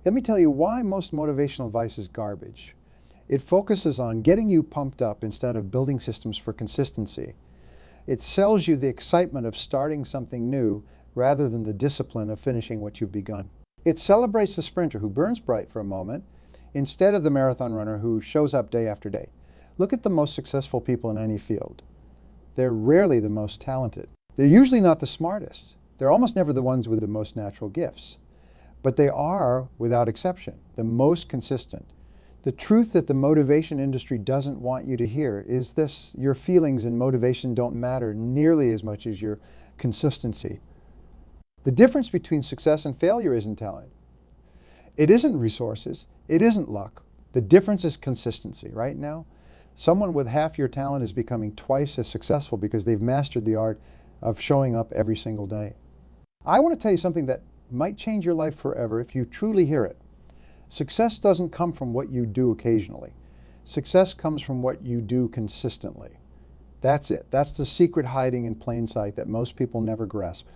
Let me tell you why most motivational advice is garbage. It focuses on getting you pumped up instead of building systems for consistency. It sells you the excitement of starting something new rather than the discipline of finishing what you've begun. It celebrates the sprinter who burns bright for a moment instead of the marathon runner who shows up day after day. Look at the most successful people in any field. They're rarely the most talented. They're usually not the smartest. They're almost never the ones with the most natural gifts. But they are, without exception, the most consistent. The truth that the motivation industry doesn't want you to hear is this: your feelings and motivation don't matter nearly as much as your consistency. The difference between success and failure isn't talent. It isn't resources. It isn't luck. The difference is consistency. Right now, someone with half your talent is becoming twice as successful because they've mastered the art of showing up every single day. I want to tell you something that might change your life forever if you truly hear it. Success doesn't come from what you do occasionally. Success comes from what you do consistently. That's it. That's the secret hiding in plain sight that most people never grasp.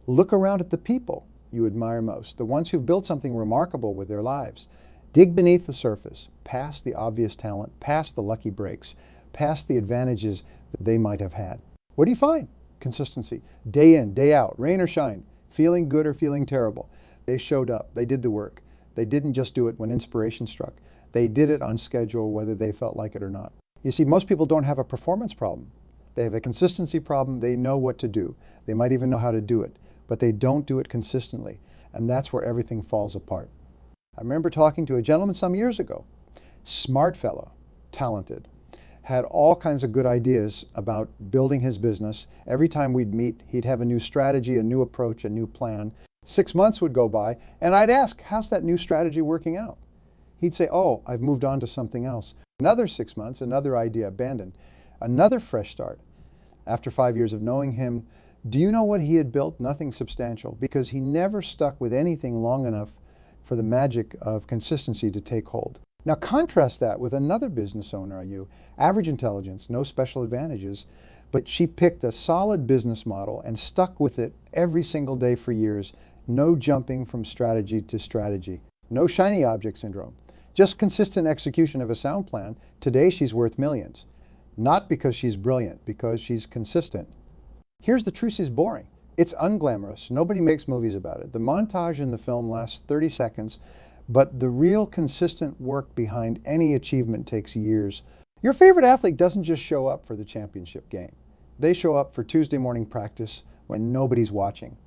Look around at the people you admire most, the ones who've built something remarkable with their lives. Dig beneath the surface, past the obvious talent, past the lucky breaks, past the advantages that they might have had. What do you find? Consistency. Day in, day out, rain or shine, feeling good or feeling terrible. They showed up. They did the work. They didn't just do it when inspiration struck. They did it on schedule whether they felt like it or not. You see, most people don't have a performance problem. They have a consistency problem. They know what to do. They might even know how to do it, but they don't do it consistently. And that's where everything falls apart. I remember talking to a gentleman some years ago, smart fellow, talented, had all kinds of good ideas about building his business. Every time we'd meet, he'd have a new strategy, a new approach, a new plan. 6 months would go by, and I'd ask, how's that new strategy working out? He'd say, oh, I've moved on to something else. Another 6 months, another idea abandoned. Another fresh start. After 5 years of knowing him, do you know what he had built? Nothing substantial, because he never stuck with anything long enough for the magic of consistency to take hold. Now contrast that with another business owner I knew, average intelligence, no special advantages, but she picked a solid business model and stuck with it every single day for years. No jumping from strategy to strategy. No shiny object syndrome. Just consistent execution of a sound plan. Today she's worth millions. Not because she's brilliant, because she's consistent. Here's the truth: she's boring. It's unglamorous. Nobody makes movies about it. The montage in the film lasts 30 seconds, but the real consistent work behind any achievement takes years. Your favorite athlete doesn't just show up for the championship game. They show up for Tuesday morning practice when nobody's watching.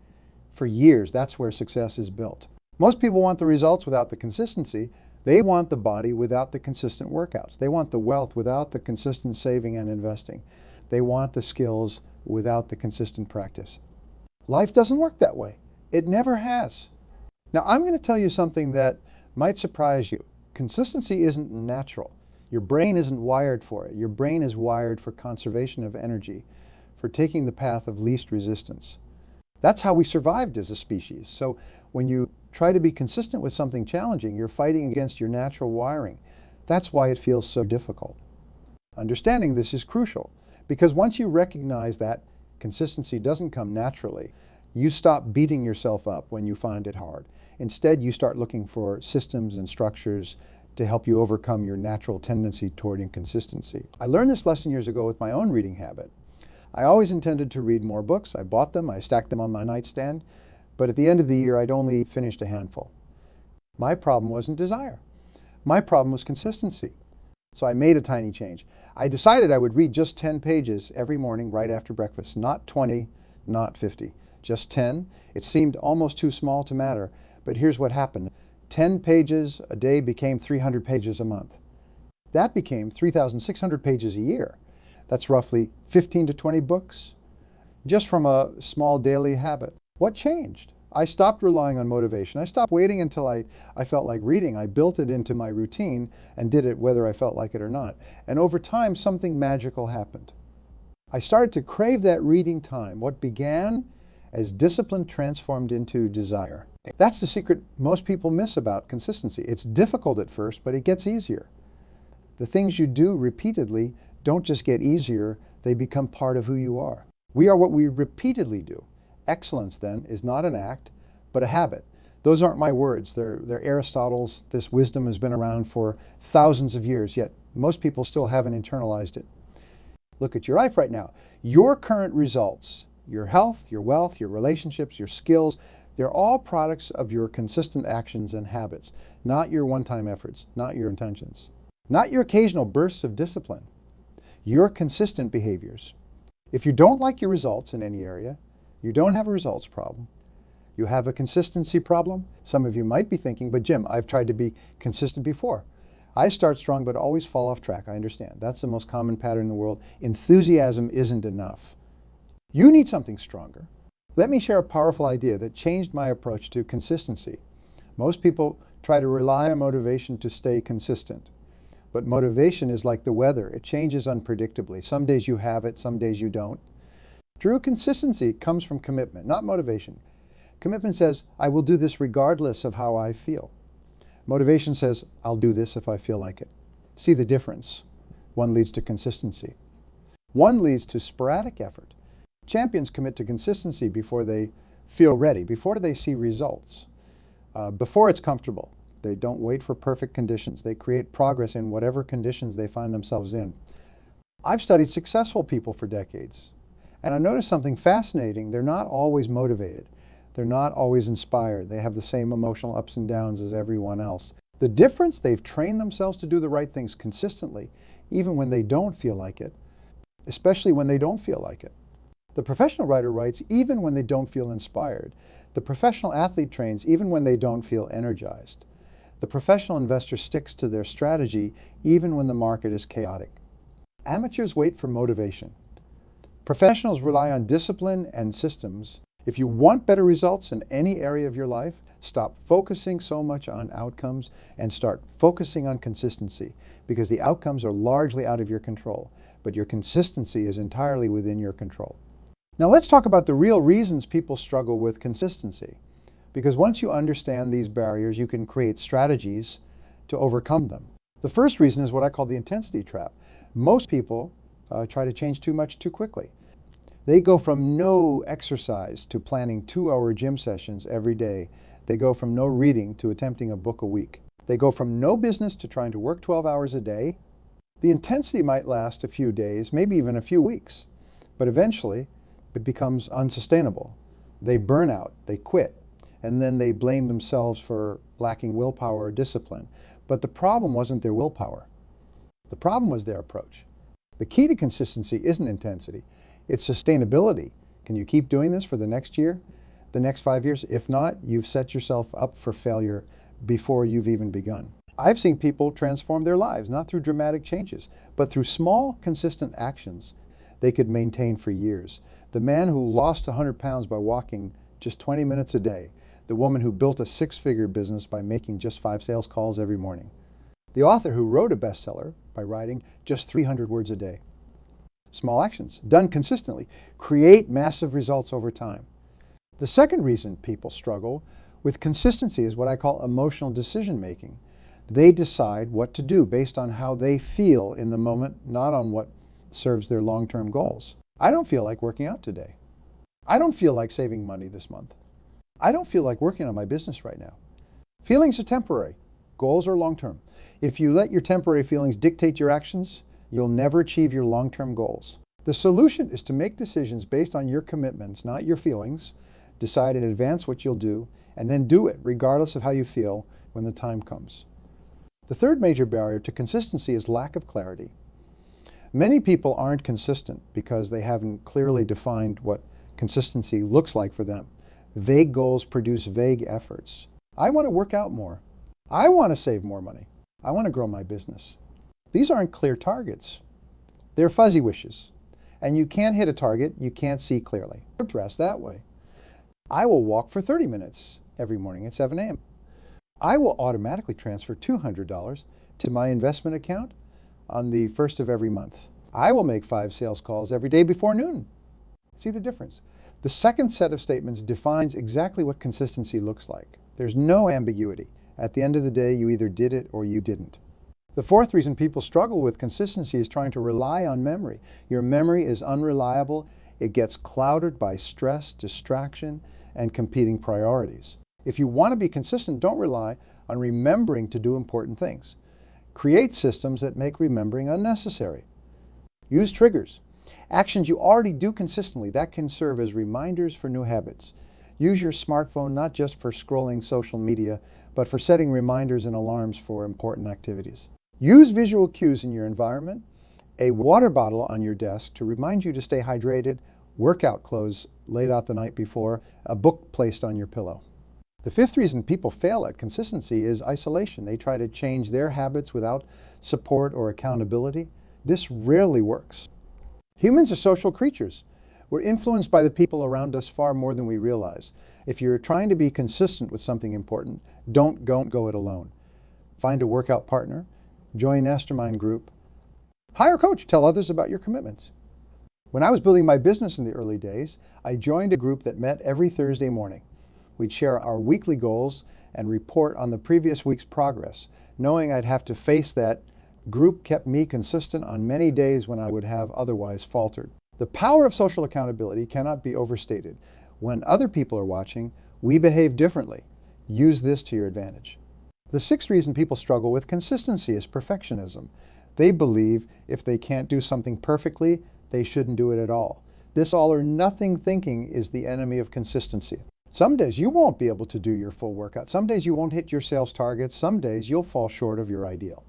For years, that's where success is built. Most people want the results without the consistency. They want the body without the consistent workouts. They want the wealth without the consistent saving and investing. They want the skills without the consistent practice. Life doesn't work that way. It never has. Now, I'm going to tell you something that might surprise you. Consistency isn't natural. Your brain isn't wired for it. Your brain is wired for conservation of energy, for taking the path of least resistance. That's how we survived as a species. So when you try to be consistent with something challenging, you're fighting against your natural wiring. That's why it feels so difficult. Understanding this is crucial, because once you recognize that consistency doesn't come naturally, you stop beating yourself up when you find it hard. Instead, you start looking for systems and structures to help you overcome your natural tendency toward inconsistency. I learned this lesson years ago with my own reading habit. I always intended to read more books. I bought them, I stacked them on my nightstand, but at the end of the year, I'd only finished a handful. My problem wasn't desire. My problem was consistency. So I made a tiny change. I decided I would read just 10 pages every morning right after breakfast, not 20, not 50, just 10. It seemed almost too small to matter, but here's what happened. 10 pages a day became 300 pages a month. That became 3,600 pages a year. That's roughly 15 to 20 books, just from a small daily habit. What changed? I stopped relying on motivation. I stopped waiting until I felt like reading. I built it into my routine and did it whether I felt like it or not. And over time, something magical happened. I started to crave that reading time. What began as discipline transformed into desire. That's the secret most people miss about consistency. It's difficult at first, but it gets easier. The things you do repeatedly don't just get easier, they become part of who you are. We are what we repeatedly do. Excellence, then, is not an act, but a habit. Those aren't my words. They're Aristotle's. This wisdom has been around for thousands of years, yet most people still haven't internalized it. Look at your life right now. Your current results, your health, your wealth, your relationships, your skills, they're all products of your consistent actions and habits, not your one-time efforts, not your intentions, not your occasional bursts of discipline, your consistent behaviors. If you don't like your results in any area, you don't have a results problem. You have a consistency problem. Some of you might be thinking, but Jim, I've tried to be consistent before. I start strong but always fall off track. I understand. That's the most common pattern in the world. Enthusiasm isn't enough. You need something stronger. Let me share a powerful idea that changed my approach to consistency. Most people try to rely on motivation to stay consistent. But motivation is like the weather. It changes unpredictably. Some days you have it, some days you don't. True consistency comes from commitment, not motivation. Commitment says, I will do this regardless of how I feel. Motivation says, I'll do this if I feel like it. See the difference? One leads to consistency. One leads to sporadic effort. Champions commit to consistency before they feel ready, before they see results, before it's comfortable. They don't wait for perfect conditions. They create progress in whatever conditions they find themselves in. I've studied successful people for decades, and I noticed something fascinating. They're not always motivated. They're not always inspired. They have the same emotional ups and downs as everyone else. The difference, they've trained themselves to do the right things consistently, even when they don't feel like it, especially when they don't feel like it. The professional writer writes even when they don't feel inspired. The professional athlete trains even when they don't feel energized. The professional investor sticks to their strategy even when the market is chaotic. Amateurs wait for motivation. Professionals rely on discipline and systems. If you want better results in any area of your life, stop focusing so much on outcomes and start focusing on consistency, because the outcomes are largely out of your control, but your consistency is entirely within your control. Now let's talk about the real reasons people struggle with consistency, because once you understand these barriers, you can create strategies to overcome them. The first reason is what I call the intensity trap. Most people try to change too much too quickly. They go from no exercise to planning 2-hour gym sessions every day. They go from no reading to attempting a book a week. They go from no business to trying to work 12 hours a day. The intensity might last a few days, maybe even a few weeks, but eventually it becomes unsustainable. They burn out, they quit, and then they blame themselves for lacking willpower or discipline. But the problem wasn't their willpower. The problem was their approach. The key to consistency isn't intensity, it's sustainability. Can you keep doing this for the next year, the next 5 years? If not, you've set yourself up for failure before you've even begun. I've seen people transform their lives, not through dramatic changes, but through small, consistent actions they could maintain for years. The man who lost 100 pounds by walking just 20 minutes a day. The woman who built a 6-figure business by making just 5 sales calls every morning. The author who wrote a bestseller by writing just 300 words a day. Small actions, done consistently, create massive results over time. The second reason people struggle with consistency is what I call emotional decision making. They decide what to do based on how they feel in the moment, not on what serves their long-term goals. I don't feel like working out today. I don't feel like saving money this month. I don't feel like working on my business right now. Feelings are temporary. Goals are long-term. If you let your temporary feelings dictate your actions, you'll never achieve your long-term goals. The solution is to make decisions based on your commitments, not your feelings. Decide in advance what you'll do, and then do it regardless of how you feel when the time comes. The third major barrier to consistency is lack of clarity. Many people aren't consistent because they haven't clearly defined what consistency looks like for them. Vague goals produce vague efforts. I want to work out more. I want to save more money. I want to grow my business. These aren't clear targets. They're fuzzy wishes. And you can't hit a target you can't see clearly. Dress that way. I will walk for 30 minutes every morning at 7 a.m. I will automatically transfer $200 to my investment account on the first of every month. I will make 5 sales calls every day before noon. See the difference? The second set of statements defines exactly what consistency looks like. There's no ambiguity. At the end of the day, you either did it or you didn't. The fourth reason people struggle with consistency is trying to rely on memory. Your memory is unreliable. It gets clouded by stress, distraction, and competing priorities. If you want to be consistent, don't rely on remembering to do important things. Create systems that make remembering unnecessary. Use triggers. Actions you already do consistently that can serve as reminders for new habits. Use your smartphone not just for scrolling social media, but for setting reminders and alarms for important activities. Use visual cues in your environment, a water bottle on your desk to remind you to stay hydrated, workout clothes laid out the night before, a book placed on your pillow. The fifth reason people fail at consistency is isolation. They try to change their habits without support or accountability. This rarely works. Humans are social creatures. We're influenced by the people around us far more than we realize. If you're trying to be consistent with something important, don't go it alone. Find a workout partner, join an mastermind group, hire a coach, tell others about your commitments. When I was building my business in the early days, I joined a group that met every Thursday morning. We'd share our weekly goals and report on the previous week's progress. Knowing I'd have to face that group kept me consistent on many days when I would have otherwise faltered. The power of social accountability cannot be overstated. When other people are watching, we behave differently. Use this to your advantage. The sixth reason people struggle with consistency is perfectionism. They believe if they can't do something perfectly, they shouldn't do it at all. This all or nothing thinking is the enemy of consistency. Some days you won't be able to do your full workout. Some days you won't hit your sales targets. Some days you'll fall short of your ideal.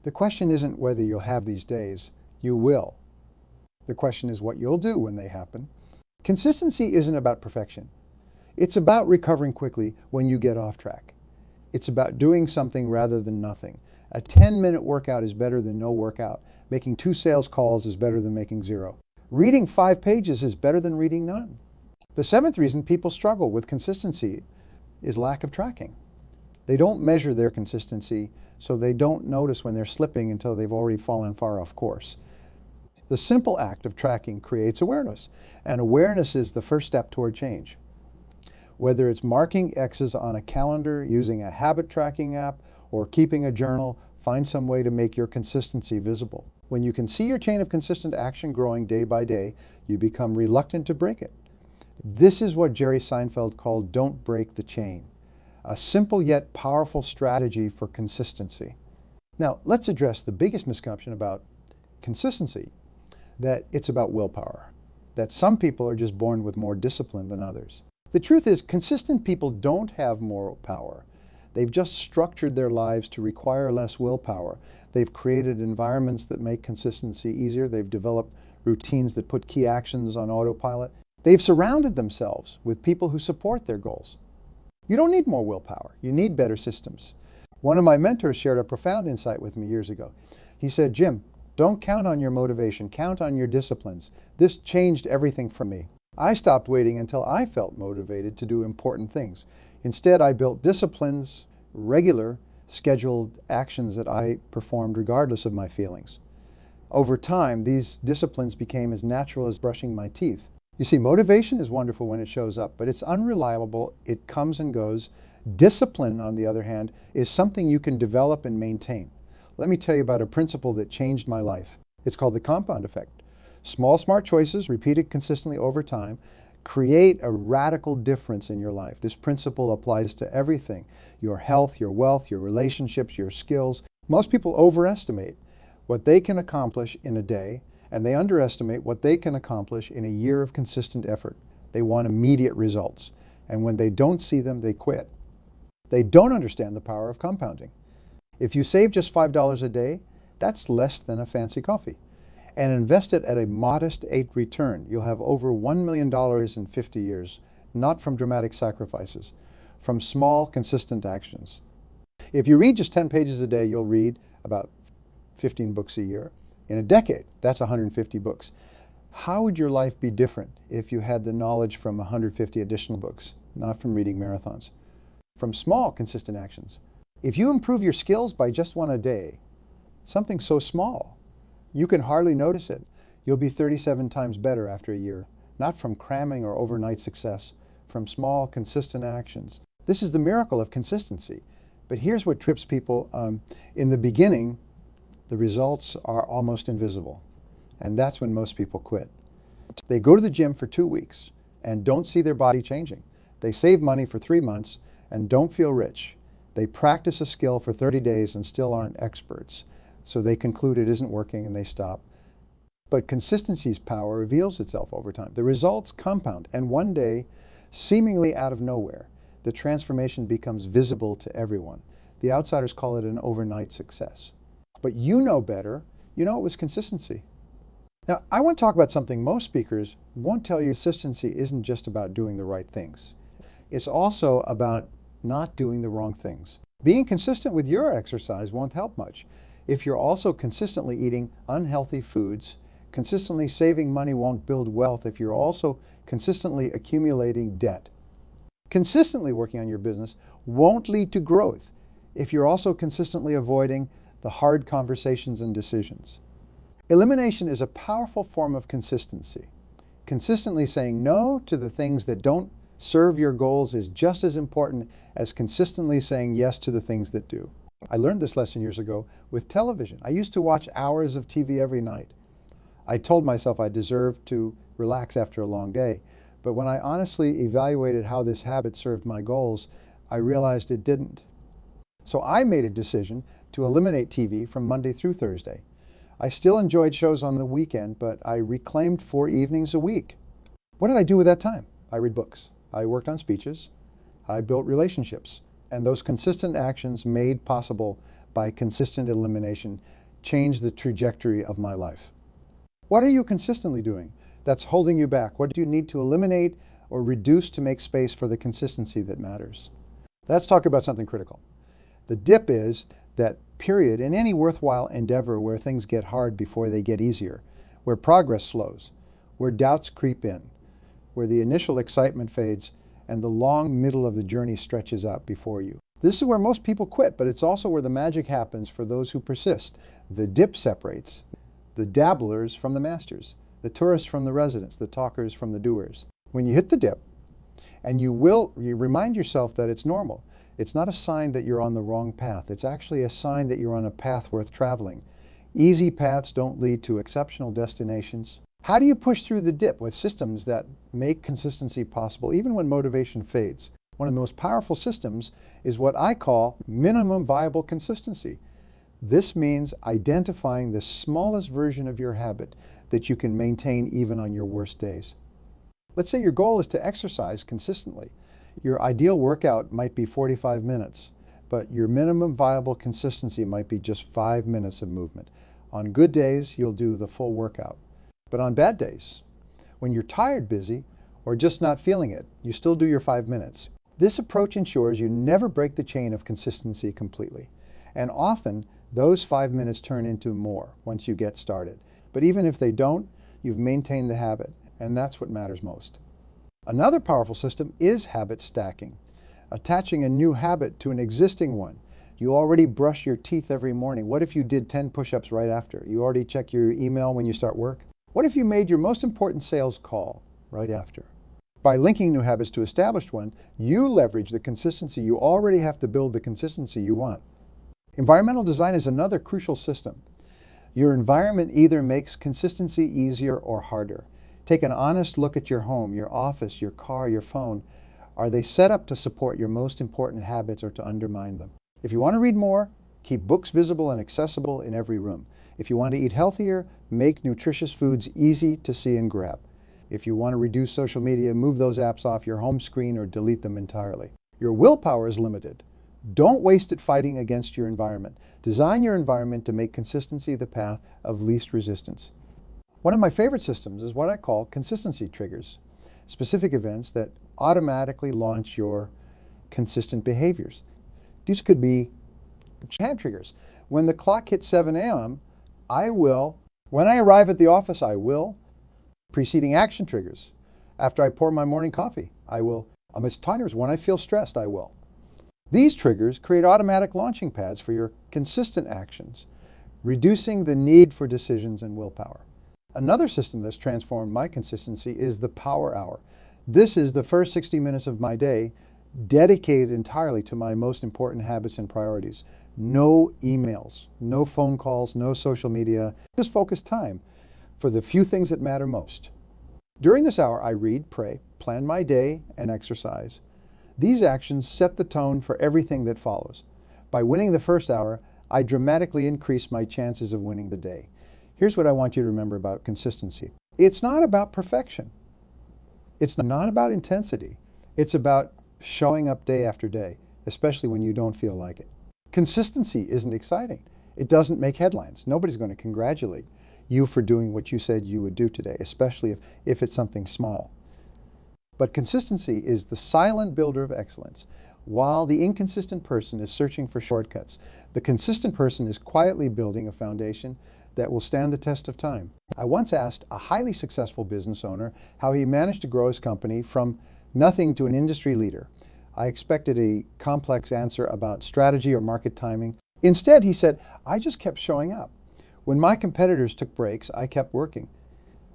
The question isn't whether you'll have these days. You will. The question is what you'll do when they happen. Consistency isn't about perfection. It's about recovering quickly when you get off track. It's about doing something rather than nothing. A 10-minute workout is better than no workout. Making 2 sales calls is better than making 0. Reading 5 pages is better than reading none. The seventh reason people struggle with consistency is lack of tracking. They don't measure their consistency, so they don't notice when they're slipping until they've already fallen far off course. The simple act of tracking creates awareness, and awareness is the first step toward change. Whether it's marking X's on a calendar, using a habit tracking app, or keeping a journal, find some way to make your consistency visible. When you can see your chain of consistent action growing day by day, you become reluctant to break it. This is what Jerry Seinfeld called "don't break the chain," a simple yet powerful strategy for consistency. Now, let's address the biggest misconception about consistency, that it's about willpower, that some people are just born with more discipline than others. The truth is, consistent people don't have moral power. They've just structured their lives to require less willpower. They've created environments that make consistency easier. They've developed routines that put key actions on autopilot. They've surrounded themselves with people who support their goals. You don't need more willpower. You need better systems. One of my mentors shared a profound insight with me years ago. He said, "Jim, don't count on your motivation, count on your disciplines." This changed everything for me. I stopped waiting until I felt motivated to do important things. Instead, I built disciplines, regular, scheduled actions that I performed regardless of my feelings. Over time, these disciplines became as natural as brushing my teeth. You see, motivation is wonderful when it shows up, but it's unreliable. It comes and goes. Discipline, on the other hand, is something you can develop and maintain. Let me tell you about a principle that changed my life. It's called the compound effect. Small, smart choices, repeated consistently over time, create a radical difference in your life. This principle applies to everything: your health, your wealth, your relationships, your skills. Most people overestimate what they can accomplish in a day, and they underestimate what they can accomplish in a year of consistent effort. They want immediate results, and when they don't see them, they quit. They don't understand the power of compounding. If you save just $5 a day, that's less than a fancy coffee. And invest it at a modest 8% return. You'll have over $1 million in 50 years, not from dramatic sacrifices, from small, consistent actions. If you read just 10 pages a day, you'll read about 15 books a year. In a decade, that's 150 books. How would your life be different if you had the knowledge from 150 additional books, not from reading marathons? From small, consistent actions. If you improve your skills by just one a day, something so small, you can hardly notice it. You'll be 37 times better after a year, not from cramming or overnight success, from small, consistent actions. This is the miracle of consistency. But here's what trips people. In the beginning, the results are almost invisible. And that's when most people quit. They go to the gym for 2 weeks and don't see their body changing. They save money for 3 months and don't feel rich. They practice a skill for 30 days and still aren't experts. So they conclude it isn't working and they stop. But consistency's power reveals itself over time. The results compound, and one day, seemingly out of nowhere, the transformation becomes visible to everyone. The outsiders call it an overnight success. But you know better. You know it was consistency. Now, I want to talk about something most speakers won't tell you. Consistency isn't just about doing the right things. It's also about not doing the wrong things. Being consistent with your exercise won't help much if you're also consistently eating unhealthy foods. Consistently saving money won't build wealth if you're also consistently accumulating debt. Consistently working on your business won't lead to growth if you're also consistently avoiding the hard conversations and decisions. Elimination is a powerful form of consistency. Consistently saying no to the things that don't serve your goals is just as important as consistently saying yes to the things that do. I learned this lesson years ago with television. I used to watch hours of TV every night. I told myself I deserved to relax after a long day, but when I honestly evaluated how this habit served my goals, I realized it didn't. So I made a decision to eliminate TV from Monday through Thursday. I still enjoyed shows on the weekend, but I reclaimed 4 evenings a week. What did I do with that time? I read books. I worked on speeches. I built relationships. And those consistent actions made possible by consistent elimination changed the trajectory of my life. What are you consistently doing that's holding you back? What do you need to eliminate or reduce to make space for the consistency that matters? Let's talk about something critical. The dip is that period in any worthwhile endeavor where things get hard before they get easier, where progress slows, where doubts creep in, where the initial excitement fades and the long middle of the journey stretches out before you. This is where most people quit, but it's also where the magic happens for those who persist. The dip separates the dabblers from the masters, the tourists from the residents, the talkers from the doers. When you hit the dip, and you remind yourself that it's normal. It's not a sign that you're on the wrong path. It's actually a sign that you're on a path worth traveling. Easy paths don't lead to exceptional destinations. How do you push through the dip with systems that make consistency possible even when motivation fades? One of the most powerful systems is what I call minimum viable consistency. This means identifying the smallest version of your habit that you can maintain even on your worst days. Let's say your goal is to exercise consistently. Your ideal workout might be 45 minutes, but your minimum viable consistency might be just 5 minutes of movement. On good days, you'll do the full workout. But on bad days, when you're tired, busy, or just not feeling it, you still do your 5 minutes. This approach ensures you never break the chain of consistency completely. And often, those 5 minutes turn into more once you get started. But even if they don't, you've maintained the habit, and that's what matters most. Another powerful system is habit stacking, attaching a new habit to an existing one. You already brush your teeth every morning. What if you did 10 push-ups right after? You already check your email when you start work? What if you made your most important sales call right after? By linking new habits to established ones, you leverage the consistency you already have to build the consistency you want. Environmental design is another crucial system. Your environment either makes consistency easier or harder. Take an honest look at your home, your office, your car, your phone. Are they set up to support your most important habits or to undermine them? If you want to read more, keep books visible and accessible in every room. If you want to eat healthier, make nutritious foods easy to see and grab. If you want to reduce social media, move those apps off your home screen or delete them entirely. Your willpower is limited. Don't waste it fighting against your environment. Design your environment to make consistency the path of least resistance. One of my favorite systems is what I call consistency triggers, specific events that automatically launch your consistent behaviors. These could be hand triggers. When the clock hits 7 a.m., I will. When I arrive at the office, I will. Preceding action triggers. After I pour my morning coffee, I will. Amidst timers, when I feel stressed, I will. These triggers create automatic launching pads for your consistent actions, reducing the need for decisions and willpower. Another system that's transformed my consistency is the Power Hour. This is the first 60 minutes of my day dedicated entirely to my most important habits and priorities. No emails, no phone calls, no social media, just focused time for the few things that matter most. During this hour, I read, pray, plan my day, and exercise. These actions set the tone for everything that follows. By winning the first hour, I dramatically increase my chances of winning the day. Here's what I want you to remember about consistency. It's not about perfection. It's not about intensity. It's about showing up day after day, especially when you don't feel like it. Consistency isn't exciting. It doesn't make headlines. Nobody's going to congratulate you for doing what you said you would do today, especially if it's something small. But consistency is the silent builder of excellence. While the inconsistent person is searching for shortcuts, the consistent person is quietly building a foundation that will stand the test of time. I once asked a highly successful business owner how he managed to grow his company from nothing to an industry leader. I expected a complex answer about strategy or market timing. Instead, he said, I just kept showing up. When my competitors took breaks, I kept working.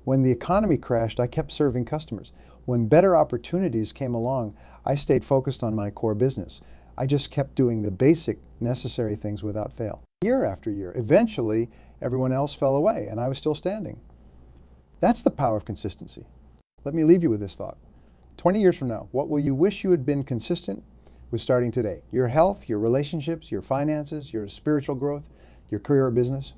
When the economy crashed, I kept serving customers. When better opportunities came along, I stayed focused on my core business. I just kept doing the basic, necessary things without fail. Year after year, eventually, everyone else fell away, and I was still standing. That's the power of consistency. Let me leave you with this thought. 20 years from now, what will you wish you had been consistent with starting today? Your health, your relationships, your finances, your spiritual growth, your career or business?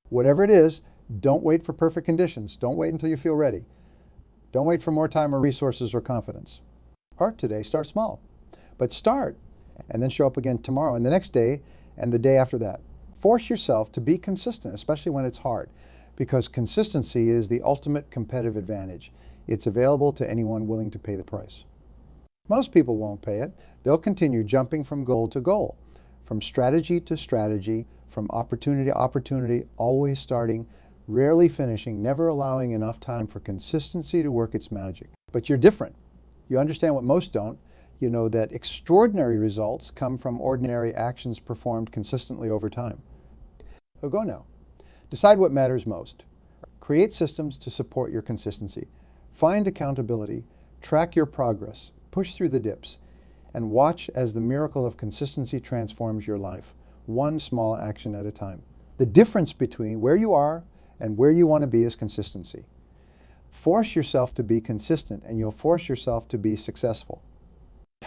Whatever it is, don't wait for perfect conditions. Don't wait until you feel ready. Don't wait for more time or resources or confidence. Start today, start small. But start, and then show up again tomorrow and the next day and the day after that. Force yourself to be consistent, especially when it's hard, because consistency is the ultimate competitive advantage. It's available to anyone willing to pay the price. Most people won't pay it. They'll continue jumping from goal to goal, from strategy to strategy, from opportunity to opportunity, always starting, rarely finishing, never allowing enough time for consistency to work its magic. But you're different. You understand what most don't. You know that extraordinary results come from ordinary actions performed consistently over time. So go now. Decide what matters most. Create systems to support your consistency. Find accountability, track your progress, push through the dips, and watch as the miracle of consistency transforms your life, one small action at a time. The difference between where you are and where you want to be is consistency. Force yourself to be consistent, and you'll force yourself to be successful.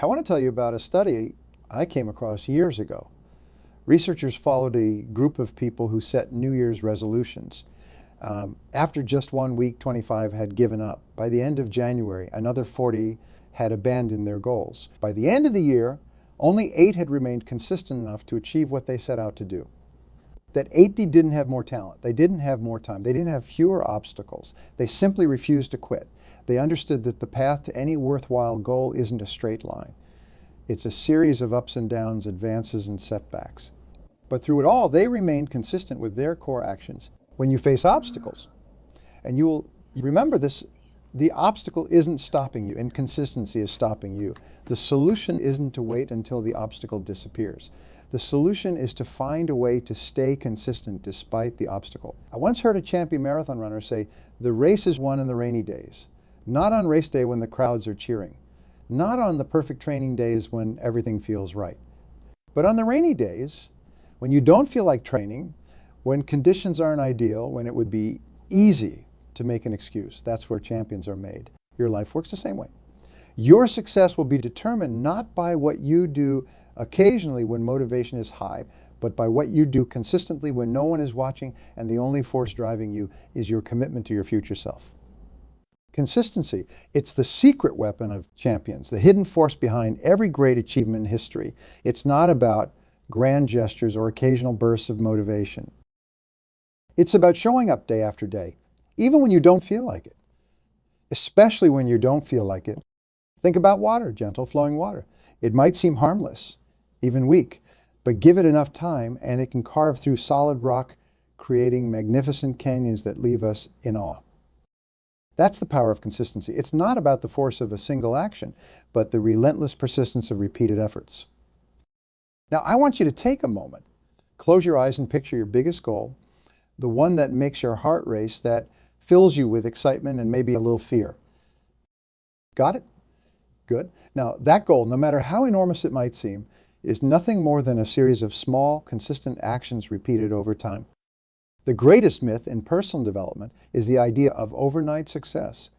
I want to tell you about a study I came across years ago. Researchers followed a group of people who set New Year's resolutions. After just 1 week, 25 had given up. By the end of January, another 40 had abandoned their goals. By the end of the year, only 8 had remained consistent enough to achieve what they set out to do. That 8 didn't have more talent. They didn't have more time. They didn't have fewer obstacles. They simply refused to quit. They understood that the path to any worthwhile goal isn't a straight line. It's a series of ups and downs, advances and setbacks. But through it all, they remained consistent with their core actions. When you face obstacles, and you remember this, the obstacle isn't stopping you. Inconsistency is stopping you. The solution isn't to wait until the obstacle disappears. The solution is to find a way to stay consistent despite the obstacle. I once heard a champion marathon runner say, the race is won in the rainy days, not on race day when the crowds are cheering, not on the perfect training days when everything feels right, but on the rainy days when you don't feel like training, when conditions aren't ideal, when it would be easy to make an excuse. That's where champions are made. Your life works the same way. Your success will be determined not by what you do occasionally when motivation is high, but by what you do consistently when no one is watching and the only force driving you is your commitment to your future self. Consistency, it's the secret weapon of champions, the hidden force behind every great achievement in history. It's not about grand gestures or occasional bursts of motivation. It's about showing up day after day, even when you don't feel like it. Especially when you don't feel like it. Think about water, gentle flowing water. It might seem harmless, even weak, but give it enough time and it can carve through solid rock, creating magnificent canyons that leave us in awe. That's the power of consistency. It's not about the force of a single action, but the relentless persistence of repeated efforts. Now, I want you to take a moment, close your eyes and picture your biggest goal, the one that makes your heart race, that fills you with excitement and maybe a little fear. Got it? Good. Now, that goal, no matter how enormous it might seem, is nothing more than a series of small, consistent actions repeated over time. The greatest myth in personal development is the idea of overnight success.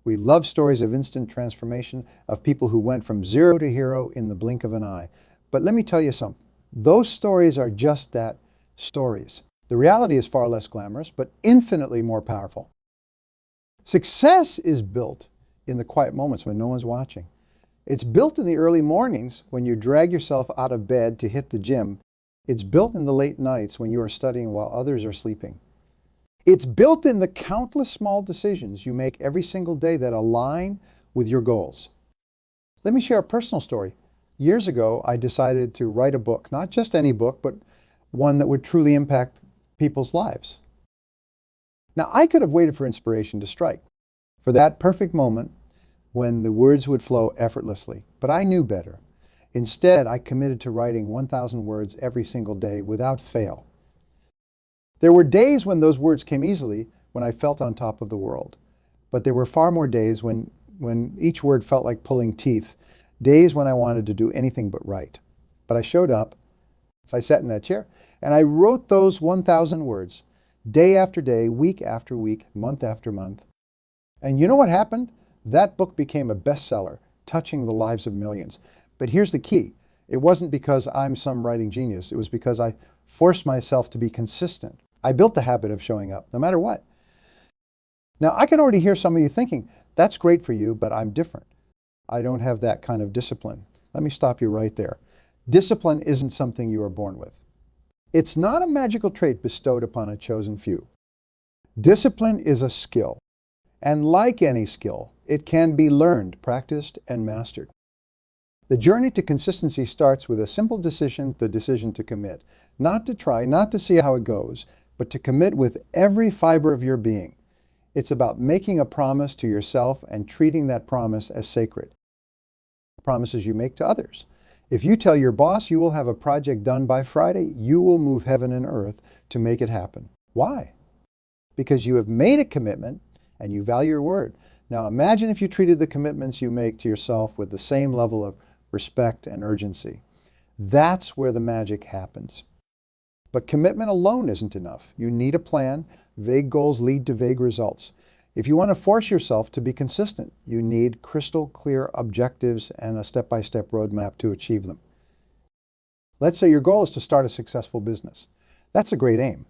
We love stories of instant transformation, of people who went from zero to hero in the blink of an eye. But let me tell you something. Those stories are just that, stories. The reality is far less glamorous, but infinitely more powerful. Success is built in the quiet moments when no one's watching. It's built in the early mornings when you drag yourself out of bed to hit the gym. It's built in the late nights when you are studying while others are sleeping. It's built in the countless small decisions you make every single day that align with your goals. Let me share a personal story. Years ago, I decided to write a book, not just any book, but one that would truly impact people's lives. Now, I could have waited for inspiration to strike, for that perfect moment when the words would flow effortlessly, but I knew better. Instead, I committed to writing 1,000 words every single day without fail. There were days when those words came easily, when I felt on top of the world. But there were far more days when each word felt like pulling teeth, days when I wanted to do anything but write. But I showed up, so I sat in that chair, and I wrote those 1,000 words, day after day, week after week, month after month. And you know what happened? That book became a bestseller, touching the lives of millions. But here's the key. It wasn't because I'm some writing genius. It was because I forced myself to be consistent. I built the habit of showing up, no matter what. Now, I can already hear some of you thinking, that's great for you, but I'm different. I don't have that kind of discipline. Let me stop you right there. Discipline isn't something you are born with. It's not a magical trait bestowed upon a chosen few. Discipline is a skill. And like any skill, it can be learned, practiced, and mastered. The journey to consistency starts with a simple decision, the decision to commit. Not to try, not to see how it goes, but to commit with every fiber of your being. It's about making a promise to yourself and treating that promise as sacred. Promises you make to others. If you tell your boss you will have a project done by Friday, you will move heaven and earth to make it happen. Why? Because you have made a commitment and you value your word. Now imagine if you treated the commitments you make to yourself with the same level of respect and urgency. That's where the magic happens. But commitment alone isn't enough. You need a plan. Vague goals lead to vague results. If you want to force yourself to be consistent, you need crystal clear objectives and a step-by-step roadmap to achieve them. Let's say your goal is to start a successful business. That's a great aim,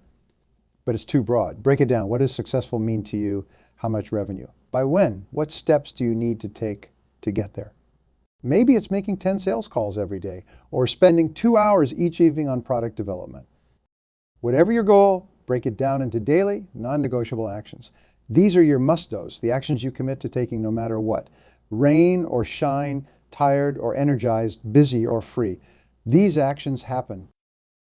but it's too broad. Break it down. What does successful mean to you? How much revenue? By when? What steps do you need to take to get there? Maybe it's making 10 sales calls every day or spending 2 hours each evening on product development. Whatever your goal, break it down into daily, non-negotiable actions. These are your must-dos, the actions you commit to taking no matter what. Rain or shine, tired or energized, busy or free. These actions happen.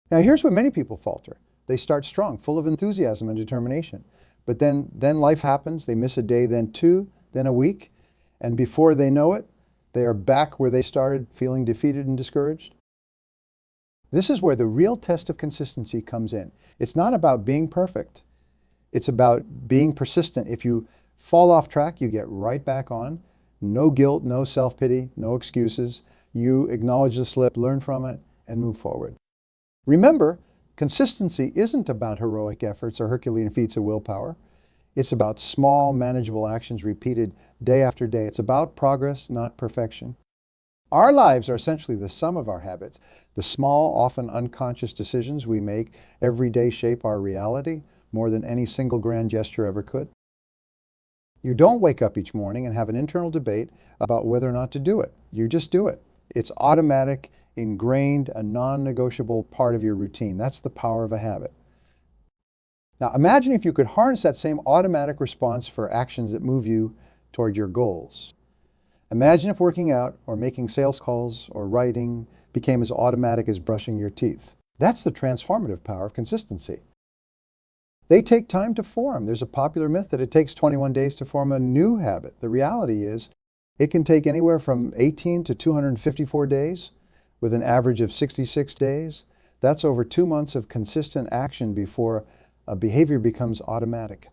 Now here's where many people falter. They start strong, full of enthusiasm and determination. But then life happens, they miss a day, then two, then a week, and before they know it, they are back where they started, feeling defeated and discouraged. This is where the real test of consistency comes in. It's not about being perfect. It's about being persistent. If you fall off track, you get right back on. No guilt, no self-pity, no excuses. You acknowledge the slip, learn from it, and move forward. Remember, consistency isn't about heroic efforts or Herculean feats of willpower. It's about small, manageable actions repeated day after day. It's about progress, not perfection. Our lives are essentially the sum of our habits. The small, often unconscious decisions we make every day shape our reality more than any single grand gesture ever could. You don't wake up each morning and have an internal debate about whether or not to do it. You just do it. It's automatic, ingrained, a non-negotiable part of your routine. That's the power of a habit. Now imagine if you could harness that same automatic response for actions that move you toward your goals. Imagine if working out or making sales calls or writing became as automatic as brushing your teeth. That's the transformative power of consistency. They take time to form. There's a popular myth that it takes 21 days to form a new habit. The reality is it can take anywhere from 18 to 254 days with an average of 66 days. That's over 2 months of consistent action before a behavior becomes automatic.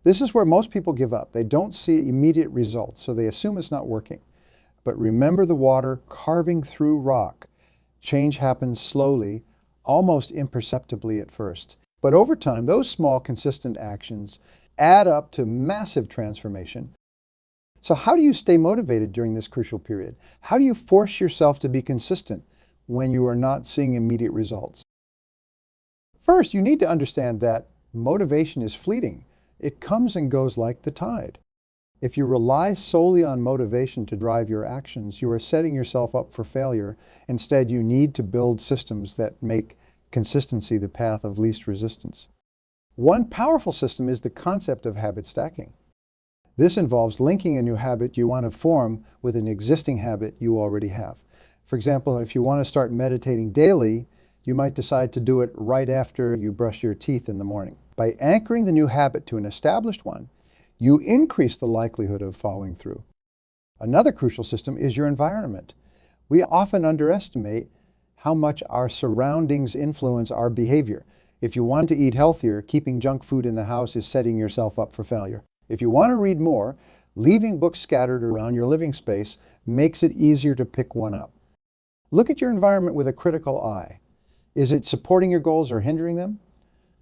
This is where most people give up. They don't see immediate results, so they assume it's not working. But remember the water carving through rock. Change happens slowly, almost imperceptibly at first. But over time, those small, consistent actions add up to massive transformation. So how do you stay motivated during this crucial period? How do you force yourself to be consistent when you are not seeing immediate results? First, you need to understand that motivation is fleeting. It comes and goes like the tide. If you rely solely on motivation to drive your actions, you are setting yourself up for failure. Instead, you need to build systems that make consistency the path of least resistance. One powerful system is the concept of habit stacking. This involves linking a new habit you want to form with an existing habit you already have. For example, if you want to start meditating daily, you might decide to do it right after you brush your teeth in the morning. By anchoring the new habit to an established one, you increase the likelihood of following through. Another crucial system is your environment. We often underestimate how much our surroundings influence our behavior. If you want to eat healthier, keeping junk food in the house is setting yourself up for failure. If you want to read more, leaving books scattered around your living space makes it easier to pick one up. Look at your environment with a critical eye. Is it supporting your goals or hindering them?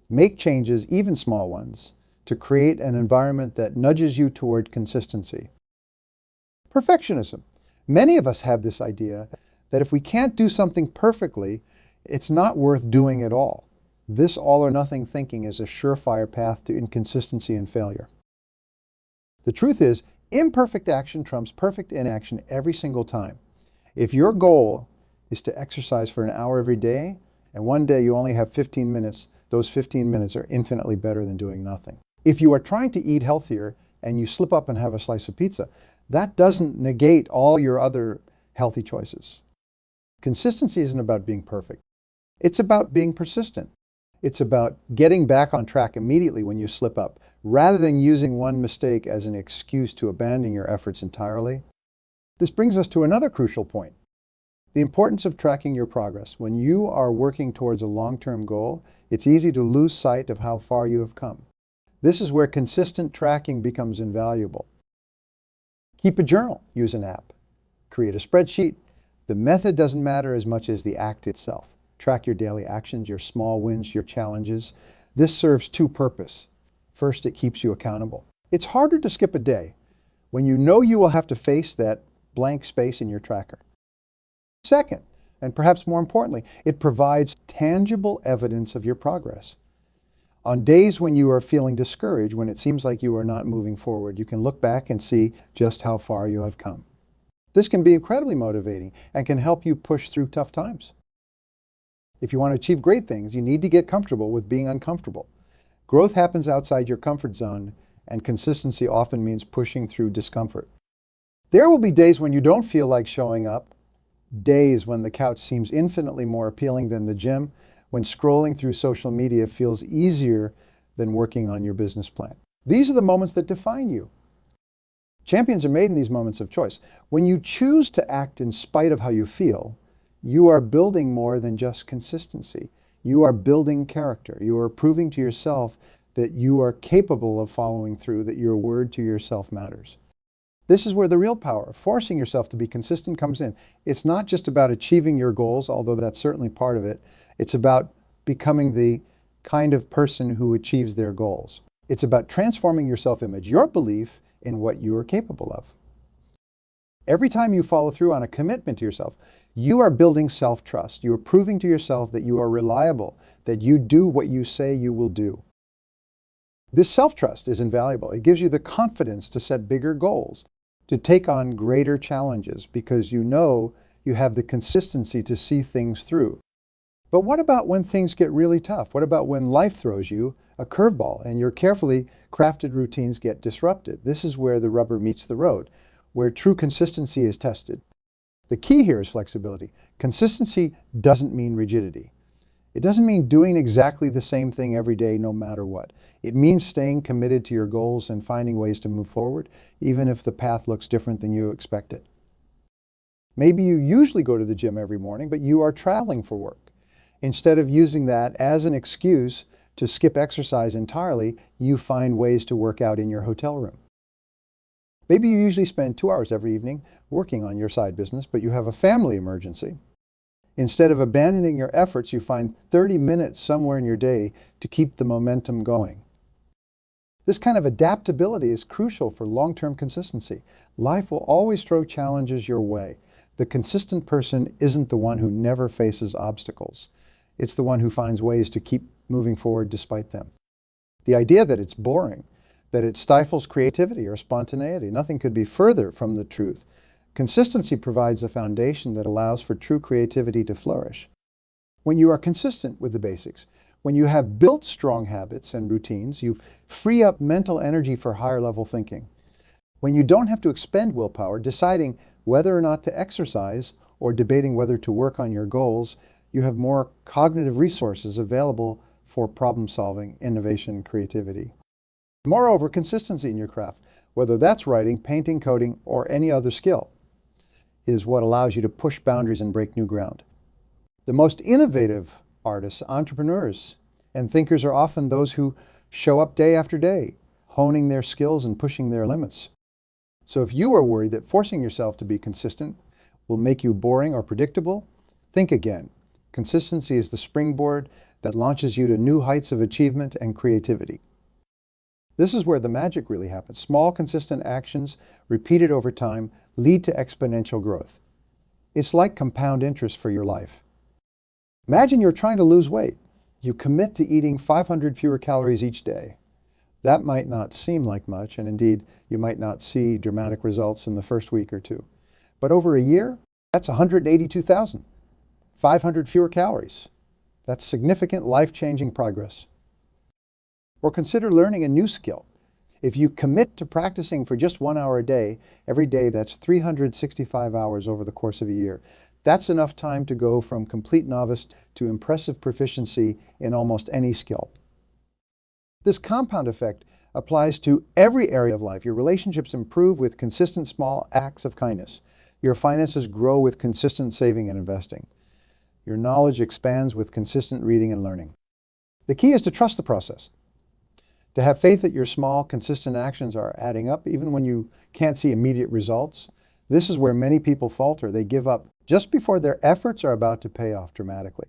Make changes, even small ones, to create an environment that nudges you toward consistency. Perfectionism. Many of us have this idea that if we can't do something perfectly, it's not worth doing at all. This all or nothing thinking is a surefire path to inconsistency and failure. The truth is, imperfect action trumps perfect inaction every single time. If your goal is to exercise for an hour every day, and one day you only have 15 minutes, those 15 minutes are infinitely better than doing nothing. If you are trying to eat healthier and you slip up and have a slice of pizza, that doesn't negate all your other healthy choices. Consistency isn't about being perfect. It's about being persistent. It's about getting back on track immediately when you slip up, rather than using one mistake as an excuse to abandon your efforts entirely. This brings us to another crucial point: the importance of tracking your progress. When you are working towards a long-term goal, it's easy to lose sight of how far you have come. This is where consistent tracking becomes invaluable. Keep a journal, use an app, create a spreadsheet. The method doesn't matter as much as the act itself. Track your daily actions, your small wins, your challenges. This serves two purposes. First, it keeps you accountable. It's harder to skip a day when you know you will have to face that blank space in your tracker. Second, and perhaps more importantly, it provides tangible evidence of your progress. On days when you are feeling discouraged, when it seems like you are not moving forward, you can look back and see just how far you have come. This can be incredibly motivating and can help you push through tough times. If you want to achieve great things, you need to get comfortable with being uncomfortable. Growth happens outside your comfort zone, and consistency often means pushing through discomfort. There will be days when you don't feel like showing up, days when the couch seems infinitely more appealing than the gym, when scrolling through social media feels easier than working on your business plan. These are the moments that define you. Champions are made in these moments of choice. When you choose to act in spite of how you feel, you are building more than just consistency. You are building character. You are proving to yourself that you are capable of following through, that your word to yourself matters. This is where the real power of forcing yourself to be consistent comes in. It's not just about achieving your goals, although that's certainly part of it. It's about becoming the kind of person who achieves their goals. It's about transforming your self-image, your belief in what you are capable of. Every time you follow through on a commitment to yourself, you are building self-trust. You are proving to yourself that you are reliable, that you do what you say you will do. This self-trust is invaluable. It gives you the confidence to set bigger goals, to take on greater challenges, because you know you have the consistency to see things through. But what about when things get really tough? What about when life throws you a curveball and your carefully crafted routines get disrupted? This is where the rubber meets the road, where true consistency is tested. The key here is flexibility. Consistency doesn't mean rigidity. It doesn't mean doing exactly the same thing every day no matter what. It means staying committed to your goals and finding ways to move forward, even if the path looks different than you expected. Maybe you usually go to the gym every morning, but you are traveling for work. Instead of using that as an excuse to skip exercise entirely, you find ways to work out in your hotel room. Maybe you usually spend 2 hours every evening working on your side business, but you have a family emergency. Instead of abandoning your efforts, you find 30 minutes somewhere in your day to keep the momentum going. This kind of adaptability is crucial for long-term consistency. Life will always throw challenges your way. The consistent person isn't the one who never faces obstacles. It's the one who finds ways to keep moving forward despite them. The idea that it's boring, that it stifles creativity or spontaneity, nothing could be further from the truth. Consistency provides a foundation that allows for true creativity to flourish. When you are consistent with the basics, when you have built strong habits and routines, you free up mental energy for higher level thinking. When you don't have to expend willpower deciding whether or not to exercise or debating whether to work on your goals, you have more cognitive resources available for problem solving, innovation, and creativity. Moreover, consistency in your craft, whether that's writing, painting, coding, or any other skill, is what allows you to push boundaries and break new ground. The most innovative artists, entrepreneurs, and thinkers are often those who show up day after day, honing their skills and pushing their limits. So if you are worried that forcing yourself to be consistent will make you boring or predictable, think again. Consistency is the springboard that launches you to new heights of achievement and creativity. This is where the magic really happens. Small, consistent actions, repeated over time, lead to exponential growth. It's like compound interest for your life. Imagine you're trying to lose weight. You commit to eating 500 fewer calories each day. That might not seem like much, and indeed, you might not see dramatic results in the first week or two. But over a year, that's 182,000. 500 fewer calories. That's significant life-changing progress. Or consider learning a new skill. If you commit to practicing for just 1 hour a day, every day that's 365 hours over the course of a year. That's enough time to go from complete novice to impressive proficiency in almost any skill. This compound effect applies to every area of life. Your relationships improve with consistent small acts of kindness. Your finances grow with consistent saving and investing. Your knowledge expands with consistent reading and learning. The key is to trust the process. To have faith that your small, consistent actions are adding up, even when you can't see immediate results. This is where many people falter. They give up just before their efforts are about to pay off dramatically.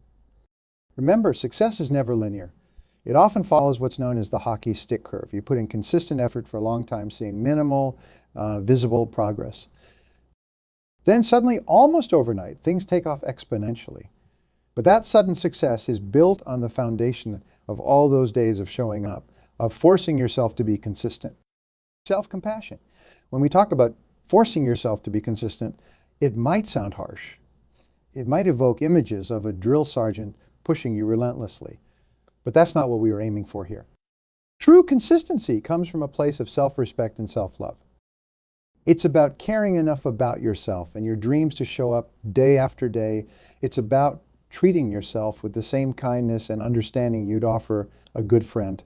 Remember, success is never linear. It often follows what's known as the hockey stick curve. You put in consistent effort for a long time, seeing minimal, visible progress. Then suddenly, almost overnight, things take off exponentially. But that sudden success is built on the foundation of all those days of showing up, of forcing yourself to be consistent. Self-compassion. When we talk about forcing yourself to be consistent, it might sound harsh. It might evoke images of a drill sergeant pushing you relentlessly. But that's not what we were aiming for here. True consistency comes from a place of self-respect and self-love. It's about caring enough about yourself and your dreams to show up day after day. It's about treating yourself with the same kindness and understanding you'd offer a good friend.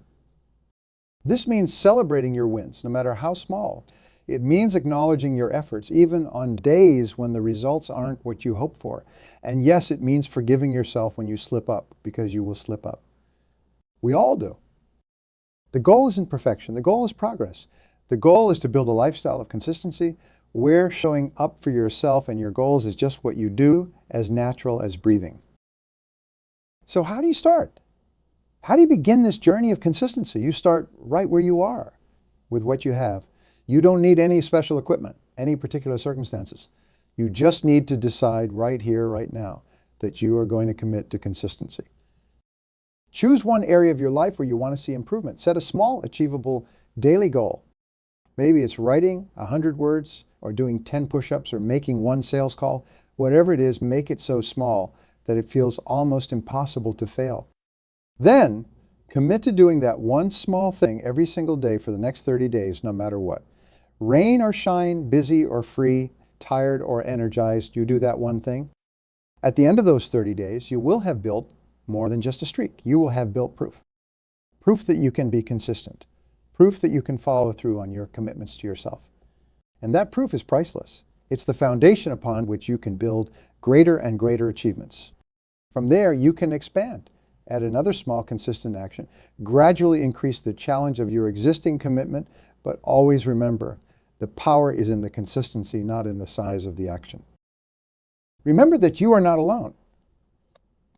This means celebrating your wins, no matter how small. It means acknowledging your efforts, even on days when the results aren't what you hope for. And yes, it means forgiving yourself when you slip up, because you will slip up. We all do. The goal isn't perfection. The goal is progress. The goal is to build a lifestyle of consistency where showing up for yourself and your goals is just what you do, as natural as breathing. So how do you start? How do you begin this journey of consistency? You start right where you are with what you have. You don't need any special equipment, any particular circumstances. You just need to decide right here, right now, that you are going to commit to consistency. Choose one area of your life where you want to see improvement. Set a small, achievable daily goal. Maybe it's writing 100 words or doing 10 push-ups or making one sales call. Whatever it is, make it so small that it feels almost impossible to fail. Then, commit to doing that one small thing every single day for the next 30 days, no matter what. Rain or shine, busy or free, tired or energized, you do that one thing. At the end of those 30 days, you will have built more than just a streak. You will have built proof. Proof that you can be consistent. Proof that you can follow through on your commitments to yourself. And that proof is priceless. It's the foundation upon which you can build greater and greater achievements. From there, you can expand. Add another small, consistent action. Gradually increase the challenge of your existing commitment, but always remember, the power is in the consistency, not in the size of the action. Remember that you are not alone.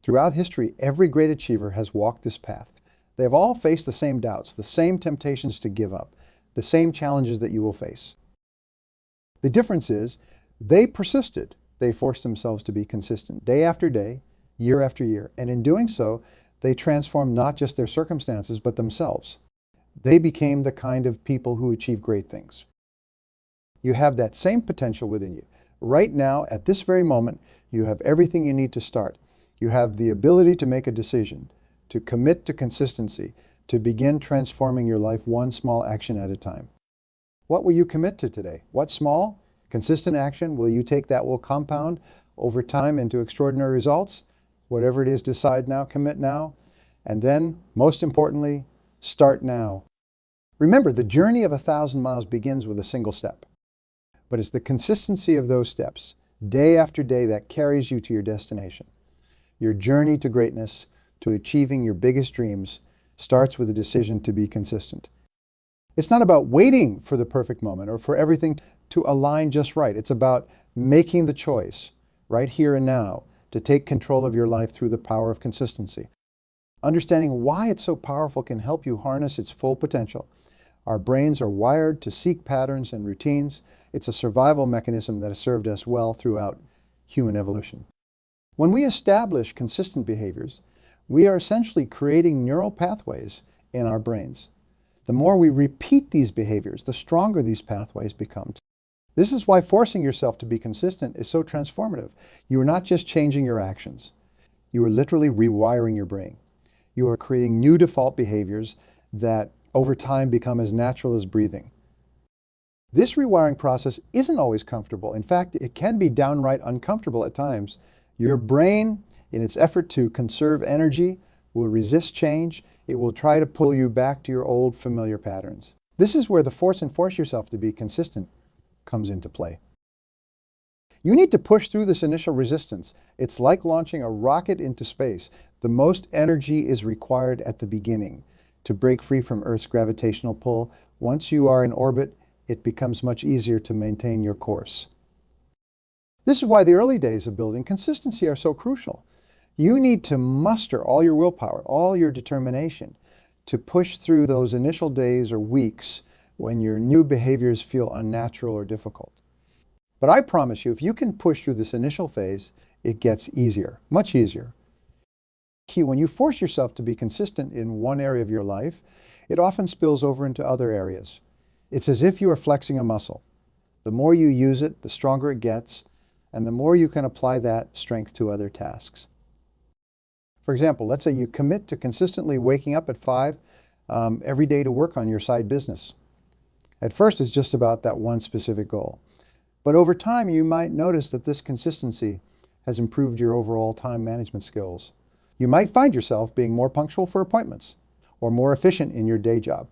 Throughout history, every great achiever has walked this path. They've all faced the same doubts, the same temptations to give up, the same challenges that you will face. The difference is they persisted. They forced themselves to be consistent day after day, year after year. And in doing so, they transformed not just their circumstances, but themselves. They became the kind of people who achieve great things. You have that same potential within you. Right now, at this very moment, you have everything you need to start. You have the ability to make a decision, to commit to consistency, to begin transforming your life one small action at a time. What will you commit to today? What small, consistent action will you take that will compound over time into extraordinary results? Whatever it is, decide now, commit now, and then, most importantly, start now. Remember, the journey of 1,000 miles begins with a single step. But it's the consistency of those steps, day after day, that carries you to your destination. Your journey to greatness, to achieving your biggest dreams, starts with a decision to be consistent. It's not about waiting for the perfect moment or for everything to align just right. It's about making the choice, right here and now, to take control of your life through the power of consistency. Understanding why it's so powerful can help you harness its full potential. Our brains are wired to seek patterns and routines. It's a survival mechanism that has served us well throughout human evolution. When we establish consistent behaviors, we are essentially creating neural pathways in our brains. The more we repeat these behaviors, the stronger these pathways become. This is why forcing yourself to be consistent is so transformative. You are not just changing your actions. You are literally rewiring your brain. You are creating new default behaviors that over time become as natural as breathing. This rewiring process isn't always comfortable. In fact, it can be downright uncomfortable at times. Your brain, in its effort to conserve energy, will resist change. It will try to pull you back to your old familiar patterns. This is where the force yourself to be consistent comes into play. You need to push through this initial resistance. It's like launching a rocket into space. The most energy is required at the beginning to break free from Earth's gravitational pull. Once you are in orbit, it becomes much easier to maintain your course. This is why the early days of building consistency are so crucial. You need to muster all your willpower, all your determination to push through those initial days or weeks when your new behaviors feel unnatural or difficult. But I promise you, if you can push through this initial phase, it gets easier, much easier. When you force yourself to be consistent in one area of your life, it often spills over into other areas. It's as if you are flexing a muscle. The more you use it, the stronger it gets, and the more you can apply that strength to other tasks. For example, let's say you commit to consistently waking up at 5 every day to work on your side business. At first, it's just about that one specific goal. But over time, you might notice that this consistency has improved your overall time management skills. You might find yourself being more punctual for appointments or more efficient in your day job.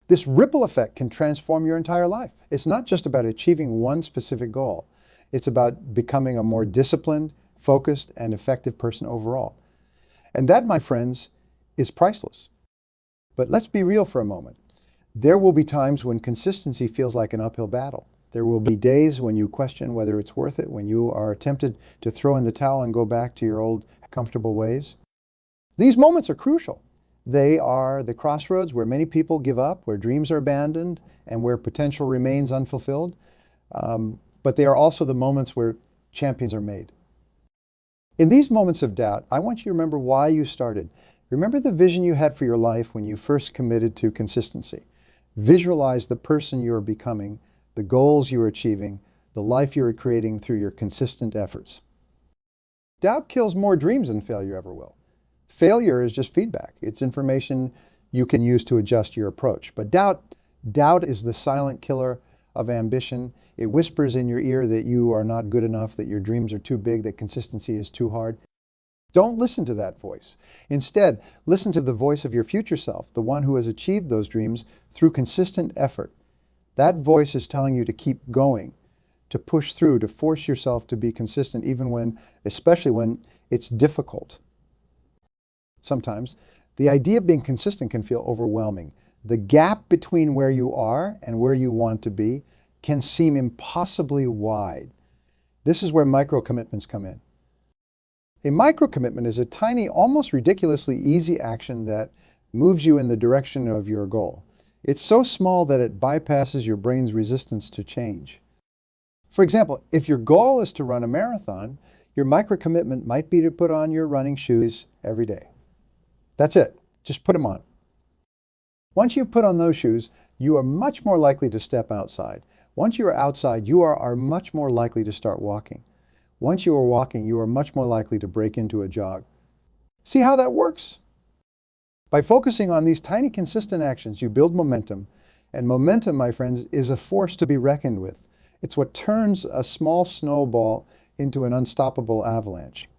This ripple effect can transform your entire life. It's not just about achieving one specific goal. It's about becoming a more disciplined, focused, and effective person overall. And that, my friends, is priceless. But let's be real for a moment. There will be times when consistency feels like an uphill battle. There will be days when you question whether it's worth it, when you are tempted to throw in the towel and go back to your old comfortable ways. These moments are crucial. They are the crossroads where many people give up, where dreams are abandoned, and where potential remains unfulfilled. But they are also the moments where champions are made. In these moments of doubt, I want you to remember why you started. Remember the vision you had for your life when you first committed to consistency. Visualize the person you are becoming, the goals you are achieving, the life you are creating through your consistent efforts. Doubt kills more dreams than failure ever will. Failure is just feedback. It's information you can use to adjust your approach. But doubt is the silent killer of ambition. It whispers in your ear that you are not good enough, that your dreams are too big, that consistency is too hard. Don't listen to that voice. Instead, listen to the voice of your future self, the one who has achieved those dreams through consistent effort. That voice is telling you to keep going, to push through, to force yourself to be consistent, especially when it's difficult. Sometimes, the idea of being consistent can feel overwhelming. The gap between where you are and where you want to be can seem impossibly wide. This is where micro commitments come in. A micro-commitment is a tiny, almost ridiculously easy action that moves you in the direction of your goal. It's so small that it bypasses your brain's resistance to change. For example, if your goal is to run a marathon, your micro-commitment might be to put on your running shoes every day. That's it. Just put them on. Once you put on those shoes, you are much more likely to step outside. Once you are outside, you are much more likely to start walking. Once you are walking, you are much more likely to break into a jog. See how that works? By focusing on these tiny consistent actions, you build momentum. And momentum, my friends, is a force to be reckoned with. It's what turns a small snowball into an unstoppable avalanche.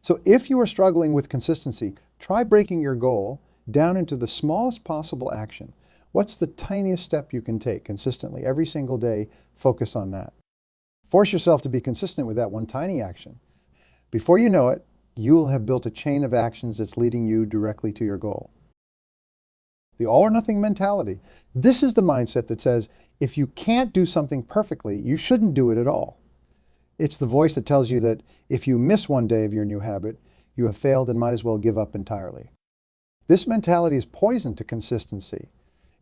So if you are struggling with consistency, try breaking your goal down into the smallest possible action. What's the tiniest step you can take consistently every single day? Focus on that. Force yourself to be consistent with that one tiny action. Before you know it, you will have built a chain of actions that's leading you directly to your goal. The all or nothing mentality. This is the mindset that says, if you can't do something perfectly, you shouldn't do it at all. It's the voice that tells you that if you miss one day of your new habit, you have failed and might as well give up entirely. This mentality is poison to consistency.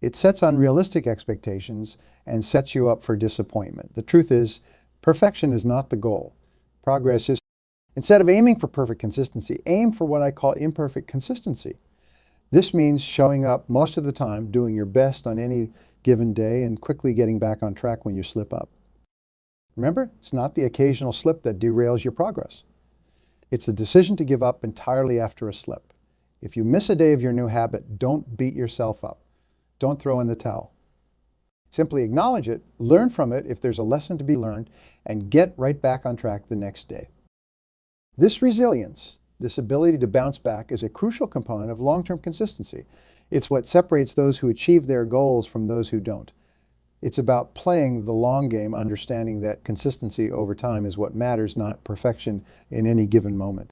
It sets unrealistic expectations and sets you up for disappointment. The truth is, perfection is not the goal. Progress is. Instead of aiming for perfect consistency, aim for what I call imperfect consistency. This means showing up most of the time, doing your best on any given day, and quickly getting back on track when you slip up. Remember, it's not the occasional slip that derails your progress. It's the decision to give up entirely after a slip. If you miss a day of your new habit, don't beat yourself up. Don't throw in the towel. Simply acknowledge it, learn from it if there's a lesson to be learned, and get right back on track the next day. This resilience, this ability to bounce back, is a crucial component of long-term consistency. It's what separates those who achieve their goals from those who don't. It's about playing the long game, understanding that consistency over time is what matters, not perfection in any given moment.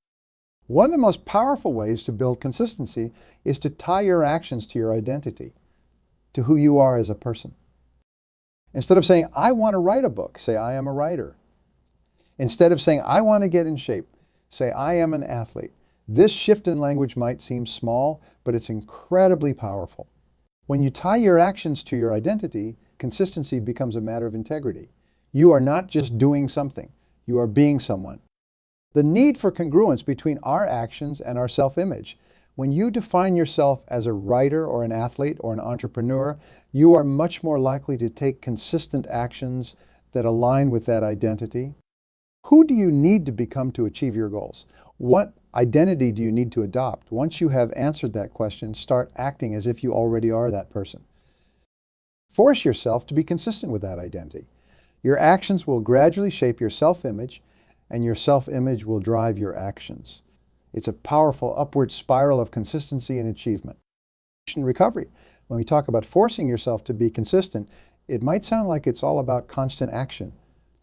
One of the most powerful ways to build consistency is to tie your actions to your identity, to who you are as a person. Instead of saying, I want to write a book, say, I am a writer. Instead of saying, I want to get in shape, say, I am an athlete. This shift in language might seem small, but it's incredibly powerful. When you tie your actions to your identity, consistency becomes a matter of integrity. You are not just doing something, you are being someone. The need for congruence between our actions and our self-image. When you define yourself as a writer or an athlete or an entrepreneur, you are much more likely to take consistent actions that align with that identity. Who do you need to become to achieve your goals? What identity do you need to adopt? Once you have answered that question, start acting as if you already are that person. Force yourself to be consistent with that identity. Your actions will gradually shape your self-image, and your self-image will drive your actions. It's a powerful upward spiral of consistency and achievement. In recovery, when we talk about forcing yourself to be consistent, it might sound like it's all about constant action,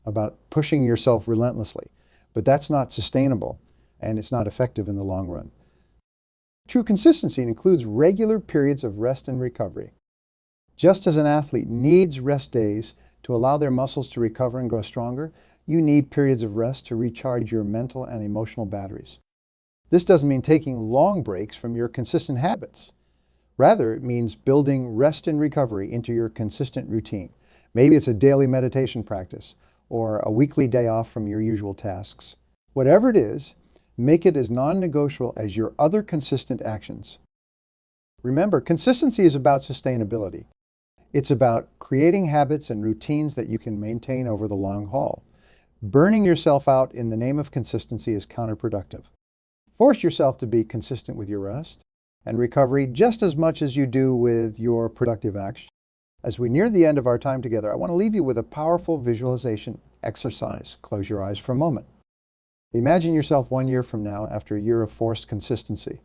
about pushing yourself relentlessly, but that's not sustainable, and it's not effective in the long run. True consistency includes regular periods of rest and recovery. Just as an athlete needs rest days to allow their muscles to recover and grow stronger, you need periods of rest to recharge your mental and emotional batteries. This doesn't mean taking long breaks from your consistent habits. Rather, it means building rest and recovery into your consistent routine. Maybe it's a daily meditation practice or a weekly day off from your usual tasks. Whatever it is, make it as non-negotiable as your other consistent actions. Remember, consistency is about sustainability. It's about creating habits and routines that you can maintain over the long haul. Burning yourself out in the name of consistency is counterproductive. Force yourself to be consistent with your rest and recovery just as much as you do with your productive action. As we near the end of our time together, I want to leave you with a powerful visualization exercise. Close your eyes for a moment. Imagine yourself 1 year from now after a year of forced consistency.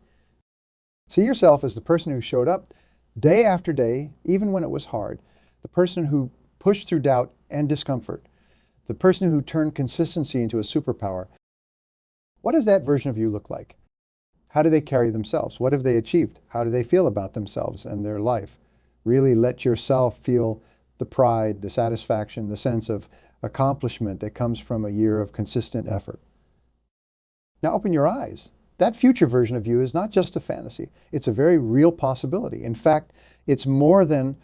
See yourself as the person who showed up day after day, even when it was hard, the person who pushed through doubt and discomfort, the person who turned consistency into a superpower. What does that version of you look like? How do they carry themselves? What have they achieved? How do they feel about themselves and their life? Really let yourself feel the pride, the satisfaction, the sense of accomplishment that comes from a year of consistent effort. Now open your eyes. That future version of you is not just a fantasy. It's a very real possibility. In fact, it's more than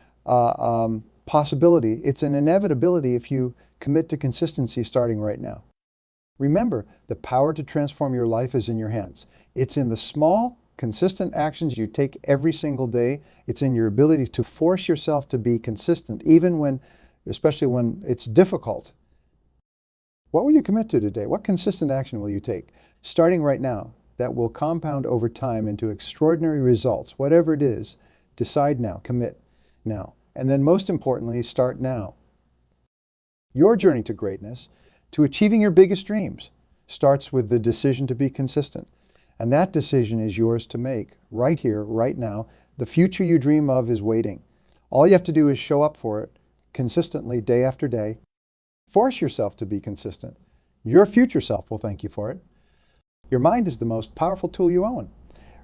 possibility. It's an inevitability if you commit to consistency starting right now. Remember, the power to transform your life is in your hands. It's in the small, consistent actions you take every single day. It's in your ability to force yourself to be consistent, especially when it's difficult. What will you commit to today? What consistent action will you take? Starting right now, that will compound over time into extraordinary results. Whatever it is, decide now, commit now. And then most importantly, start now. Your journey to greatness, to achieving your biggest dreams, starts with the decision to be consistent. And that decision is yours to make, right here, right now. The future you dream of is waiting. All you have to do is show up for it consistently, day after day. Force yourself to be consistent. Your future self will thank you for it. Your mind is the most powerful tool you own.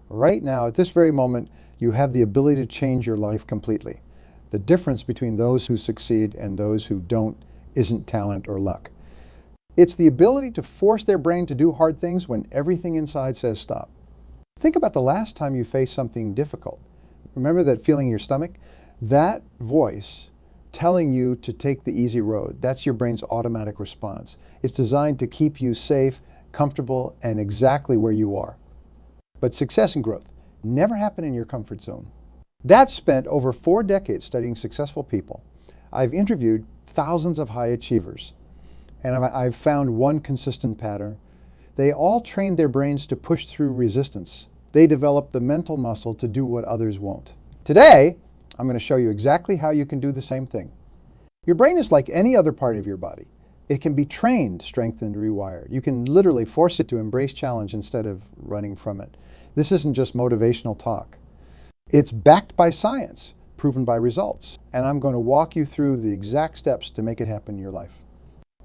Right now, at this very moment, you have the ability to change your life completely. The difference between those who succeed and those who don't isn't talent or luck. It's the ability to force their brain to do hard things when everything inside says stop. Think about the last time you faced something difficult. Remember that feeling in your stomach? That voice telling you to take the easy road, that's your brain's automatic response. It's designed to keep you safe, comfortable, and exactly where you are. But success and growth never happen in your comfort zone. Dad spent over 4 decades studying successful people. I've interviewed thousands of high achievers, and I've found one consistent pattern. They all trained their brains to push through resistance. They developed the mental muscle to do what others won't. Today, I'm going to show you exactly how you can do the same thing. Your brain is like any other part of your body. It can be trained, strengthened, rewired. You can literally force it to embrace challenge instead of running from it. This isn't just motivational talk. It's backed by science, proven by results. And I'm going to walk you through the exact steps to make it happen in your life.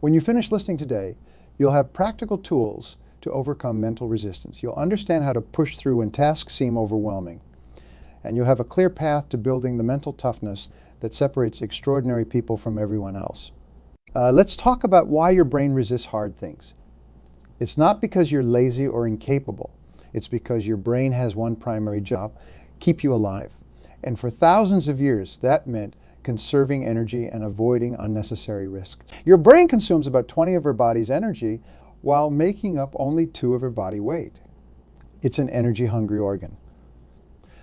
When you finish listening today, you'll have practical tools to overcome mental resistance. You'll understand how to push through when tasks seem overwhelming. And you'll have a clear path to building the mental toughness that separates extraordinary people from everyone else. Let's talk about why your brain resists hard things. It's not because you're lazy or incapable. It's because your brain has one primary job: keep you alive. And for thousands of years, that meant conserving energy and avoiding unnecessary risks. Your brain consumes about 20 of your body's energy while making up only 2 of your body weight. It's an energy-hungry organ.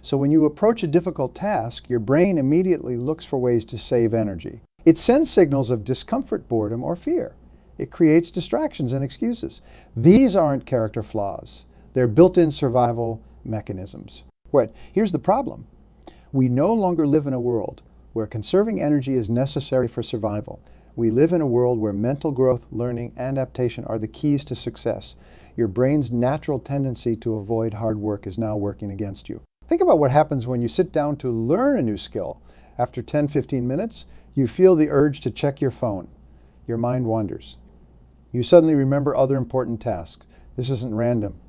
So when you approach a difficult task, your brain immediately looks for ways to save energy. It sends signals of discomfort, boredom, or fear. It creates distractions and excuses. These aren't character flaws. They're built-in survival mechanisms. Here's the problem. We no longer live in a world where conserving energy is necessary for survival. We live in a world where mental growth, learning, and adaptation are the keys to success. Your brain's natural tendency to avoid hard work is now working against you. Think about what happens when you sit down to learn a new skill. After 10-15 minutes, you feel the urge to check your phone. Your mind wanders. You suddenly remember other important tasks. This isn't random.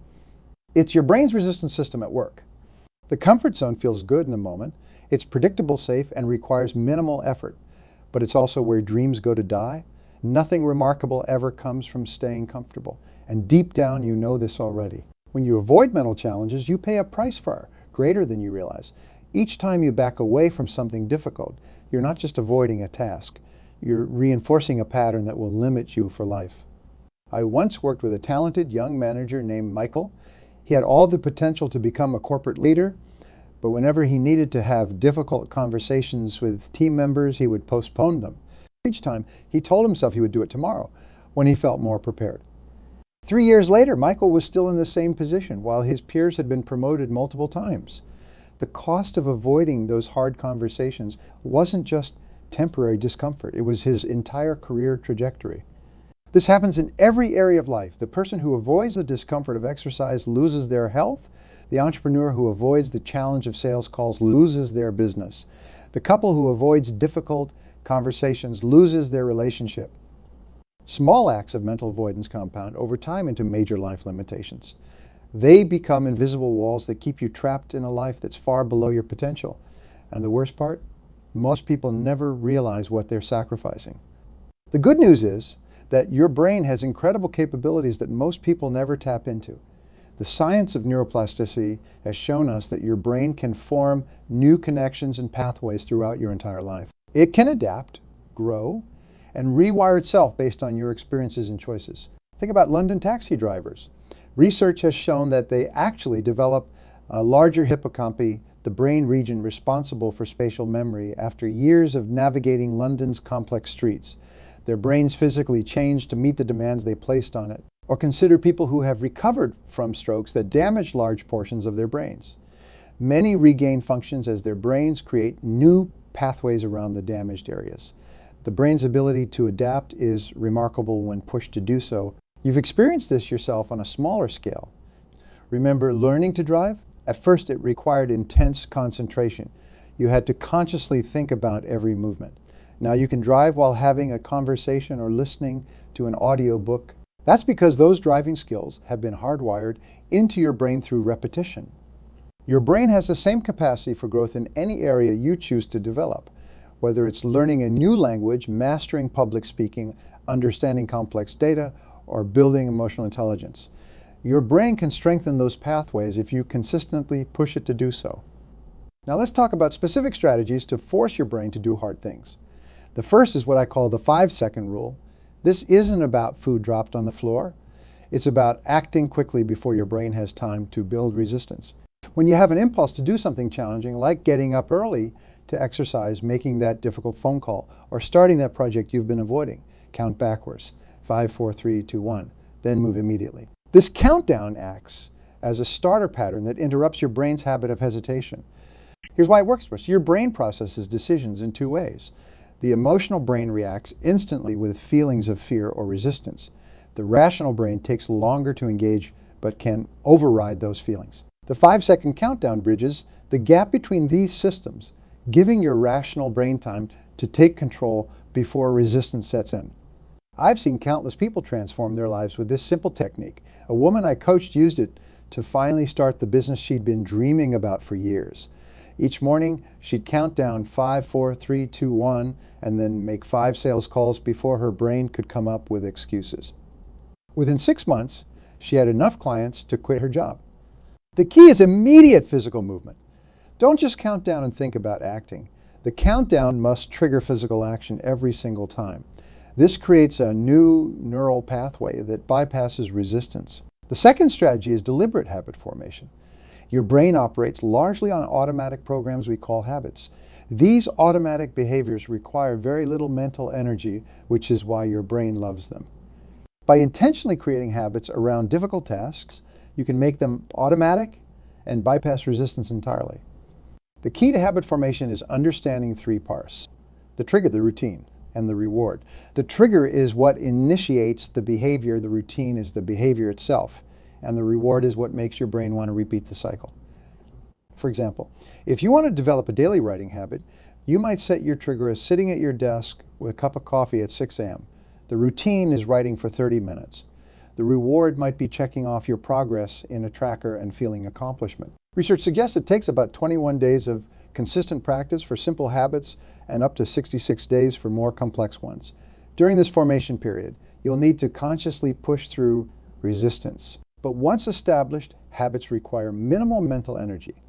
It's your brain's resistance system at work. The comfort zone feels good in the moment. It's predictable, safe, and requires minimal effort. But it's also where dreams go to die. Nothing remarkable ever comes from staying comfortable. And deep down, you know this already. When you avoid mental challenges, you pay a price far greater than you realize. Each time you back away from something difficult, you're not just avoiding a task. You're reinforcing a pattern that will limit you for life. I once worked with a talented young manager named Michael. He had all the potential to become a corporate leader, but whenever he needed to have difficult conversations with team members, he would postpone them. Each time, he told himself he would do it tomorrow when he felt more prepared. 3 years later, Michael was still in the same position while his peers had been promoted multiple times. The cost of avoiding those hard conversations wasn't just temporary discomfort. It was his entire career trajectory. This happens in every area of life. The person who avoids the discomfort of exercise loses their health. The entrepreneur who avoids the challenge of sales calls loses their business. The couple who avoids difficult conversations loses their relationship. Small acts of mental avoidance compound over time into major life limitations. They become invisible walls that keep you trapped in a life that's far below your potential. And the worst part? Most people never realize what they're sacrificing. The good news is that your brain has incredible capabilities that most people never tap into. The science of neuroplasticity has shown us that your brain can form new connections and pathways throughout your entire life. It can adapt, grow, and rewire itself based on your experiences and choices. Think about London taxi drivers. Research has shown that they actually develop a larger hippocampi, the brain region responsible for spatial memory, after years of navigating London's complex streets. Their brains physically changed to meet the demands they placed on it. Or consider people who have recovered from strokes that damaged large portions of their brains. Many regain functions as their brains create new pathways around the damaged areas. The brain's ability to adapt is remarkable when pushed to do so. You've experienced this yourself on a smaller scale. Remember learning to drive? At first it required intense concentration. You had to consciously think about every movement. Now you can drive while having a conversation or listening to an audiobook. That's because those driving skills have been hardwired into your brain through repetition. Your brain has the same capacity for growth in any area you choose to develop, whether it's learning a new language, mastering public speaking, understanding complex data, or building emotional intelligence. Your brain can strengthen those pathways if you consistently push it to do so. Now let's talk about specific strategies to force your brain to do hard things. The first is what I call the 5-second rule. This isn't about food dropped on the floor. It's about acting quickly before your brain has time to build resistance. When you have an impulse to do something challenging, like getting up early to exercise, making that difficult phone call, or starting that project you've been avoiding, count backwards. 5, 4, 3, 2, 1. Then move immediately. This countdown acts as a starter pattern that interrupts your brain's habit of hesitation. Here's why it works for us. Your brain processes decisions in 2 ways. The emotional brain reacts instantly with feelings of fear or resistance. The rational brain takes longer to engage but can override those feelings. The 5-second countdown bridges the gap between these systems, giving your rational brain time to take control before resistance sets in. I've seen countless people transform their lives with this simple technique. A woman I coached used it to finally start the business she'd been dreaming about for years. Each morning, she'd count down 5, 4, 3, 2, 1, and then make 5 sales calls before her brain could come up with excuses. Within 6 months, she had enough clients to quit her job. The key is immediate physical movement. Don't just count down and think about acting. The countdown must trigger physical action every single time. This creates a new neural pathway that bypasses resistance. The second strategy is deliberate habit formation. Your brain operates largely on automatic programs we call habits. These automatic behaviors require very little mental energy, which is why your brain loves them. By intentionally creating habits around difficult tasks, you can make them automatic and bypass resistance entirely. The key to habit formation is understanding 3 parts: the trigger, the routine, and the reward. The trigger is what initiates the behavior, the routine is the behavior itself, and the reward is what makes your brain want to repeat the cycle. For example, if you want to develop a daily writing habit, you might set your trigger as sitting at your desk with a cup of coffee at 6 a.m. The routine is writing for 30 minutes. The reward might be checking off your progress in a tracker and feeling accomplishment. Research suggests it takes about 21 days of consistent practice for simple habits and up to 66 days for more complex ones. During this formation period, you'll need to consciously push through resistance. But once established, habits require minimal mental energy.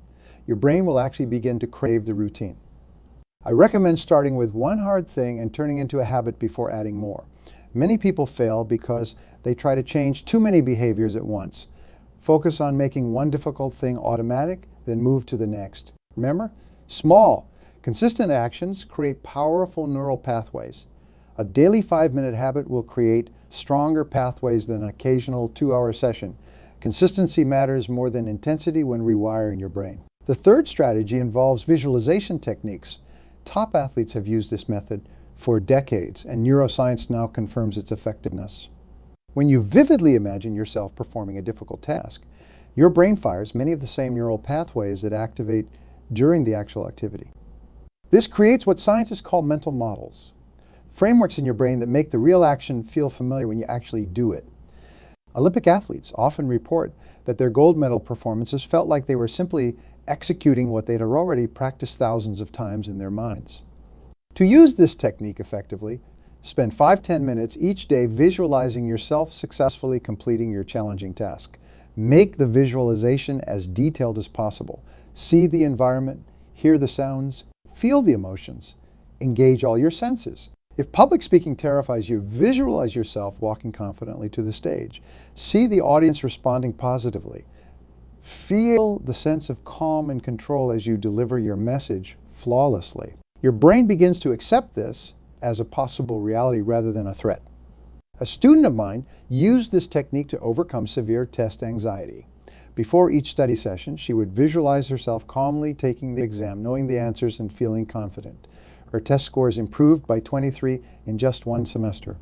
Your brain will actually begin to crave the routine. I recommend starting with one hard thing and turning into a habit before adding more. Many people fail because they try to change too many behaviors at once. Focus on making one difficult thing automatic, then move to the next. Remember, small, consistent actions create powerful neural pathways. A daily 5-minute habit will create stronger pathways than an occasional 2-hour session. Consistency matters more than intensity when rewiring your brain. The third strategy involves visualization techniques. Top athletes have used this method for decades, and neuroscience now confirms its effectiveness. When you vividly imagine yourself performing a difficult task, your brain fires many of the same neural pathways that activate during the actual activity. This creates what scientists call mental models, frameworks in your brain that make the real action feel familiar when you actually do it. Olympic athletes often report that their gold medal performances felt like they were simply executing what they'd already practiced thousands of times in their minds. To use this technique effectively, spend 5-10 minutes each day visualizing yourself successfully completing your challenging task. Make the visualization as detailed as possible. See the environment, hear the sounds, feel the emotions, engage all your senses. If public speaking terrifies you, visualize yourself walking confidently to the stage. See the audience responding positively. Feel the sense of calm and control as you deliver your message flawlessly. Your brain begins to accept this as a possible reality rather than a threat. A student of mine used this technique to overcome severe test anxiety. Before each study session, she would visualize herself calmly taking the exam, knowing the answers and feeling confident. Her test scores improved by 23 in just one semester.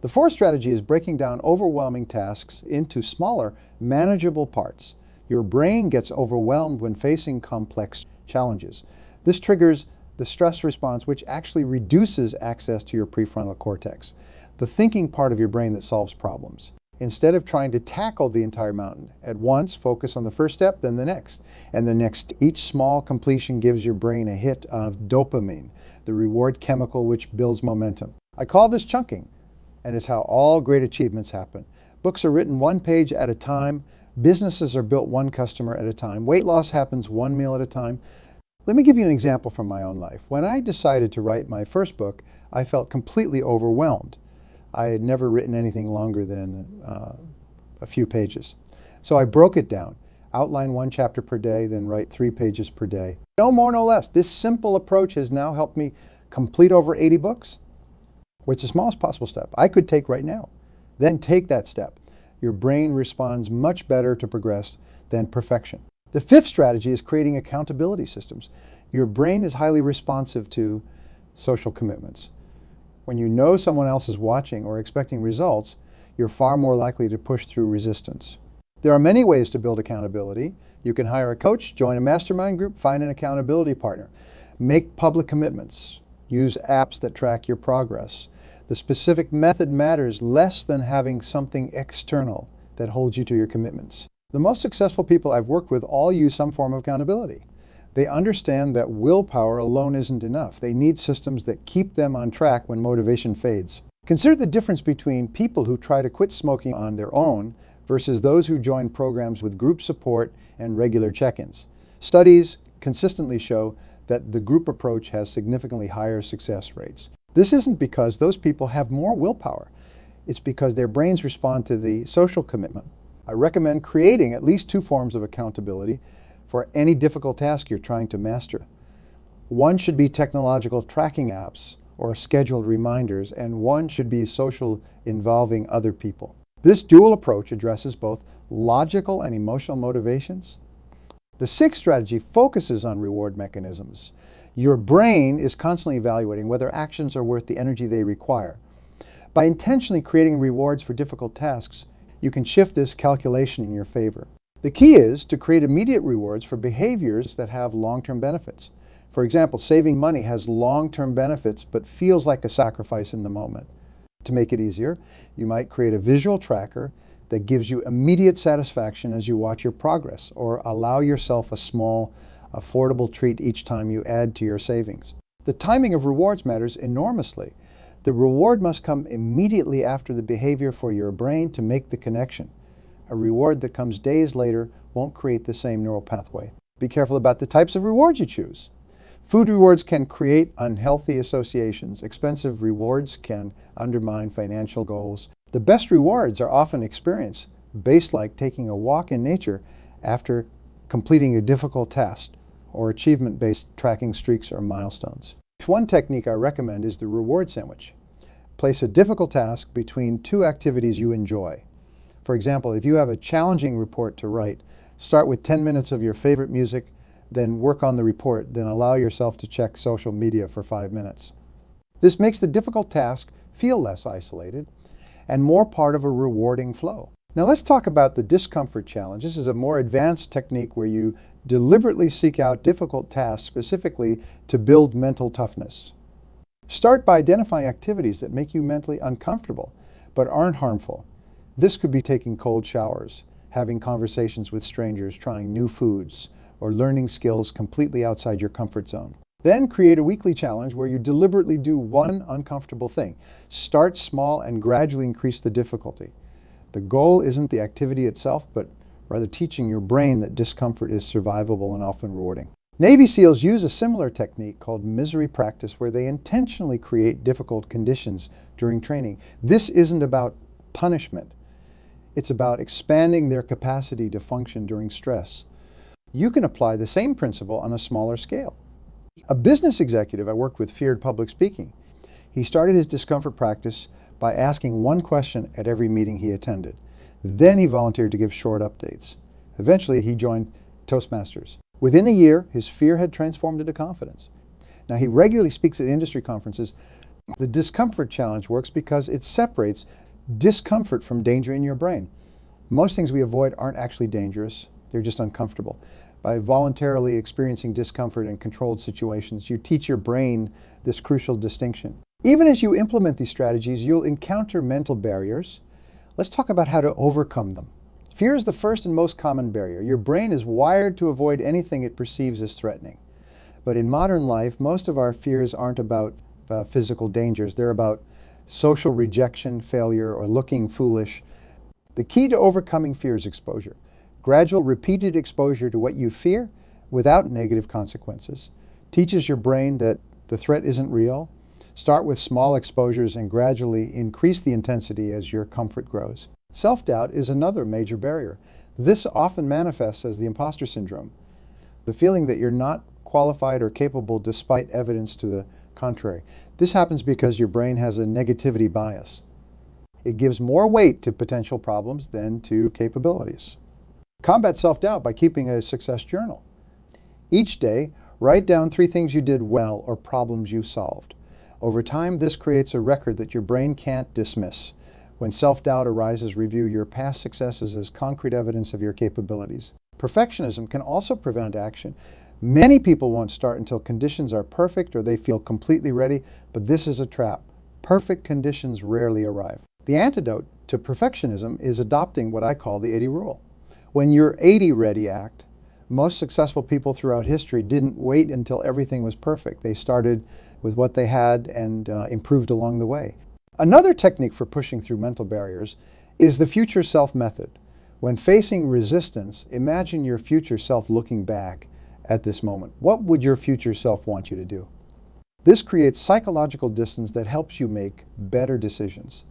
The fourth strategy is breaking down overwhelming tasks into smaller, manageable parts. Your brain gets overwhelmed when facing complex challenges. This triggers the stress response, which actually reduces access to your prefrontal cortex, the thinking part of your brain that solves problems. Instead of trying to tackle the entire mountain at once, focus on the first step, then the next, and the next. Each small completion gives your brain a hit of dopamine, the reward chemical which builds momentum. I call this chunking, and it's how all great achievements happen. Books are written one page at a time. Businesses are built one customer at a time. Weight loss happens one meal at a time. Let me give you an example from my own life. When I decided to write my first book, I felt completely overwhelmed. I had never written anything longer than a few pages. So I broke it down, outline one chapter per day, then write 3 pages per day. No more, no less. This simple approach has now helped me complete over 80 books. It's the smallest possible step I could take right now. Then take that step. Your brain responds much better to progress than perfection. The fifth strategy is creating accountability systems. Your brain is highly responsive to social commitments. When you know someone else is watching or expecting results, you're far more likely to push through resistance. There are many ways to build accountability. You can hire a coach, join a mastermind group, find an accountability partner. Make public commitments. Use apps that track your progress. The specific method matters less than having something external that holds you to your commitments. The most successful people I've worked with all use some form of accountability. They understand that willpower alone isn't enough. They need systems that keep them on track when motivation fades. Consider the difference between people who try to quit smoking on their own versus those who join programs with group support and regular check-ins. Studies consistently show that the group approach has significantly higher success rates. This isn't because those people have more willpower. It's because their brains respond to the social commitment. I recommend creating at least 2 forms of accountability for any difficult task you're trying to master. One should be technological tracking apps or scheduled reminders, and one should be social involving other people. This dual approach addresses both logical and emotional motivations. The sixth strategy focuses on reward mechanisms. Your brain is constantly evaluating whether actions are worth the energy they require. By intentionally creating rewards for difficult tasks, you can shift this calculation in your favor. The key is to create immediate rewards for behaviors that have long-term benefits. For example, saving money has long-term benefits but feels like a sacrifice in the moment. To make it easier, you might create a visual tracker that gives you immediate satisfaction as you watch your progress, or allow yourself a small, affordable treat each time you add to your savings. The timing of rewards matters enormously. The reward must come immediately after the behavior for your brain to make the connection. A reward that comes days later won't create the same neural pathway. Be careful about the types of rewards you choose. Food rewards can create unhealthy associations. Expensive rewards can undermine financial goals. The best rewards are often experience-based, like taking a walk in nature after completing a difficult task, or achievement-based tracking streaks or milestones. One technique I recommend is the reward sandwich. Place a difficult task between 2 activities you enjoy. For example, if you have a challenging report to write, start with 10 minutes of your favorite music, then work on the report, then allow yourself to check social media for 5 minutes. This makes the difficult task feel less isolated and more part of a rewarding flow. Now let's talk about the discomfort challenge. This is a more advanced technique where you deliberately seek out difficult tasks specifically to build mental toughness. Start by identifying activities that make you mentally uncomfortable but aren't harmful. This could be taking cold showers, having conversations with strangers, trying new foods, or learning skills completely outside your comfort zone. Then create a weekly challenge where you deliberately do one uncomfortable thing. Start small and gradually increase the difficulty. The goal isn't the activity itself, but rather teaching your brain that discomfort is survivable and often rewarding. Navy SEALs use a similar technique called misery practice, where they intentionally create difficult conditions during training. This isn't about punishment. It's about expanding their capacity to function during stress. You can apply the same principle on a smaller scale. A business executive I worked with feared public speaking. He started his discomfort practice by asking one question at every meeting he attended. Then he volunteered to give short updates. Eventually, he joined Toastmasters. Within a year, his fear had transformed into confidence. Now, he regularly speaks at industry conferences. The discomfort challenge works because it separates discomfort from danger in your brain. Most things we avoid aren't actually dangerous. They're just uncomfortable. By voluntarily experiencing discomfort in controlled situations, you teach your brain this crucial distinction. Even as you implement these strategies, you'll encounter mental barriers. Let's talk about how to overcome them. Fear is the first and most common barrier. Your brain is wired to avoid anything it perceives as threatening. But in modern life, most of our fears aren't about physical dangers. They're about social rejection, failure, or looking foolish. The key to overcoming fear is exposure. Gradual, repeated exposure to what you fear without negative consequences teaches your brain that the threat isn't real. Start with small exposures and gradually increase the intensity as your comfort grows. Self-doubt is another major barrier. This often manifests as the imposter syndrome, the feeling that you're not qualified or capable despite evidence to the contrary. This happens because your brain has a negativity bias. It gives more weight to potential problems than to capabilities. Combat self-doubt by keeping a success journal. Each day, write down 3 things you did well or problems you solved. Over time, this creates a record that your brain can't dismiss. When self-doubt arises, review your past successes as concrete evidence of your capabilities. Perfectionism can also prevent action. Many people won't start until conditions are perfect or they feel completely ready, but this is a trap. Perfect conditions rarely arrive. The antidote to perfectionism is adopting what I call the 80 rule. When you're 80 ready act, most successful people throughout history didn't wait until everything was perfect. They started with what they had and improved along the way. Another technique for pushing through mental barriers is the future self method. When facing resistance, imagine your future self looking back at this moment. What would your future self want you to do? This creates psychological distance that helps you make better decisions.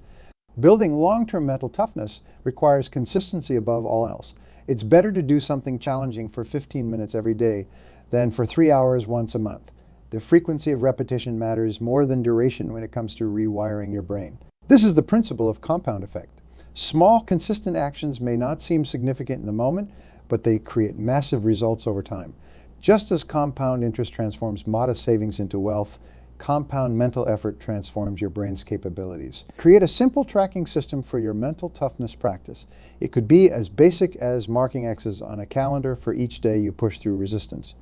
Building long-term mental toughness requires consistency above all else. It's better to do something challenging for 15 minutes every day than for 3 hours once a month. The frequency of repetition matters more than duration when it comes to rewiring your brain. This is the principle of compound effect. Small, consistent actions may not seem significant in the moment, but they create massive results over time. Just as compound interest transforms modest savings into wealth, compound mental effort transforms your brain's capabilities. Create a simple tracking system for your mental toughness practice. It could be as basic as marking X's on a calendar for each day you push through resistance.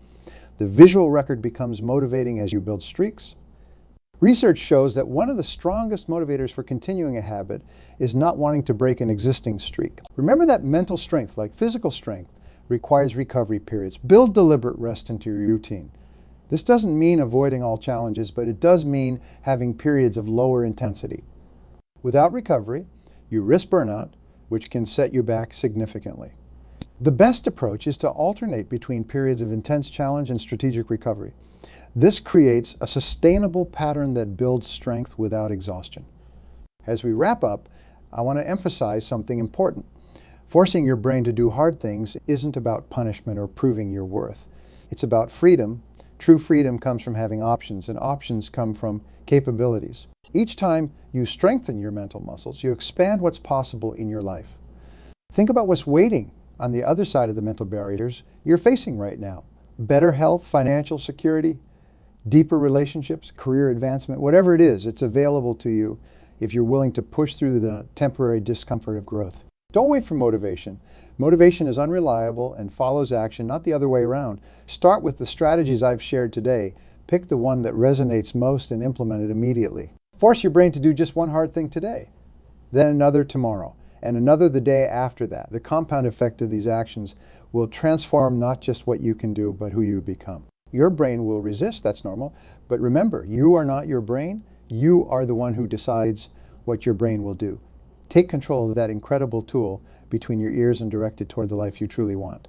The visual record becomes motivating as you build streaks. Research shows that one of the strongest motivators for continuing a habit is not wanting to break an existing streak. Remember that mental strength, like physical strength, requires recovery periods. Build deliberate rest into your routine. This doesn't mean avoiding all challenges, but it does mean having periods of lower intensity. Without recovery, you risk burnout, which can set you back significantly. The best approach is to alternate between periods of intense challenge and strategic recovery. This creates a sustainable pattern that builds strength without exhaustion. As we wrap up, I want to emphasize something important. Forcing your brain to do hard things isn't about punishment or proving your worth. It's about freedom. True freedom comes from having options, and options come from capabilities. Each time you strengthen your mental muscles, you expand what's possible in your life. Think about what's waiting on the other side of the mental barriers you're facing right now. Better health, financial security, deeper relationships, career advancement, whatever it is, it's available to you if you're willing to push through the temporary discomfort of growth. Don't wait for motivation. Motivation is unreliable and follows action, not the other way around. Start with the strategies I've shared today. Pick the one that resonates most and implement it immediately. Force your brain to do just one hard thing today, then another tomorrow, and another the day after that. The compound effect of these actions will transform not just what you can do, but who you become. Your brain will resist, that's normal, but remember, you are not your brain. You are the one who decides what your brain will do. Take control of that incredible tool between your ears and direct it toward the life you truly want.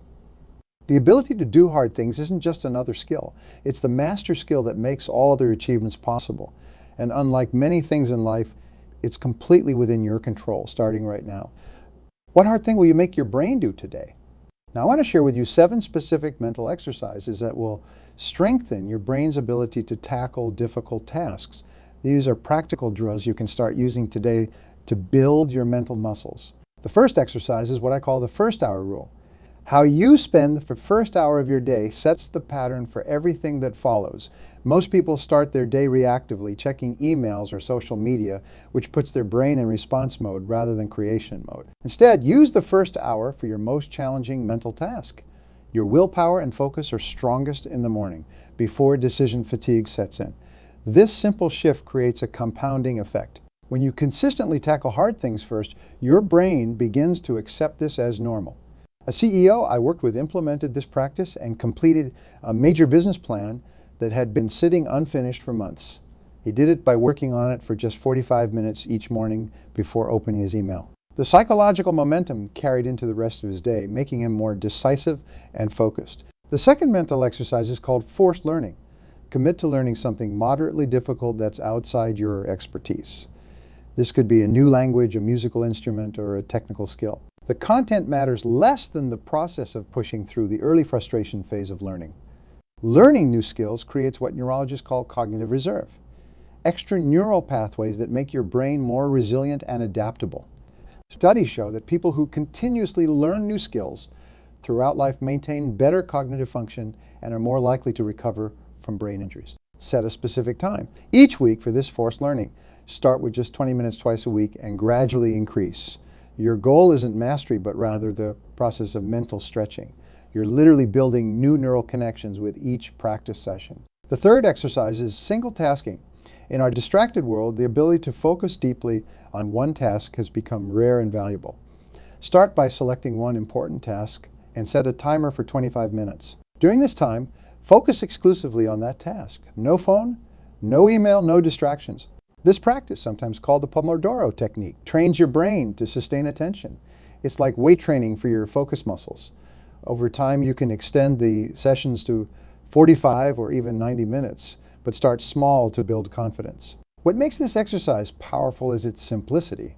The ability to do hard things isn't just another skill. It's the master skill that makes all other achievements possible. And unlike many things in life, it's completely within your control, starting right now. What hard thing will you make your brain do today? Now, I want to share with you 7 specific mental exercises that will strengthen your brain's ability to tackle difficult tasks. These are practical drills you can start using today to build your mental muscles. The first exercise is what I call the first hour rule. How you spend the first hour of your day sets the pattern for everything that follows. Most people start their day reactively, checking emails or social media, which puts their brain in response mode rather than creation mode. Instead, use the first hour for your most challenging mental task. Your willpower and focus are strongest in the morning, before decision fatigue sets in. This simple shift creates a compounding effect. When you consistently tackle hard things first, your brain begins to accept this as normal. A CEO I worked with implemented this practice and completed a major business plan that had been sitting unfinished for months. He did it by working on it for just 45 minutes each morning before opening his email. The psychological momentum carried into the rest of his day, making him more decisive and focused. The second mental exercise is called forced learning. Commit to learning something moderately difficult that's outside your expertise. This could be a new language, a musical instrument, or a technical skill. The content matters less than the process of pushing through the early frustration phase of learning. Learning new skills creates what neurologists call cognitive reserve, extra neural pathways that make your brain more resilient and adaptable. Studies show that people who continuously learn new skills throughout life maintain better cognitive function and are more likely to recover from brain injuries. Set a specific time each week for this forced learning. Start with just 20 minutes twice a week and gradually increase. Your goal isn't mastery, but rather the process of mental stretching. You're literally building new neural connections with each practice session. The third exercise is single tasking. In our distracted world, the ability to focus deeply on one task has become rare and valuable. Start by selecting one important task and set a timer for 25 minutes. During this time, focus exclusively on that task. No phone, no email, no distractions. This practice, sometimes called the Pomodoro technique, trains your brain to sustain attention. It's like weight training for your focus muscles. Over time, you can extend the sessions to 45 or even 90 minutes, but start small to build confidence. What makes this exercise powerful is its simplicity.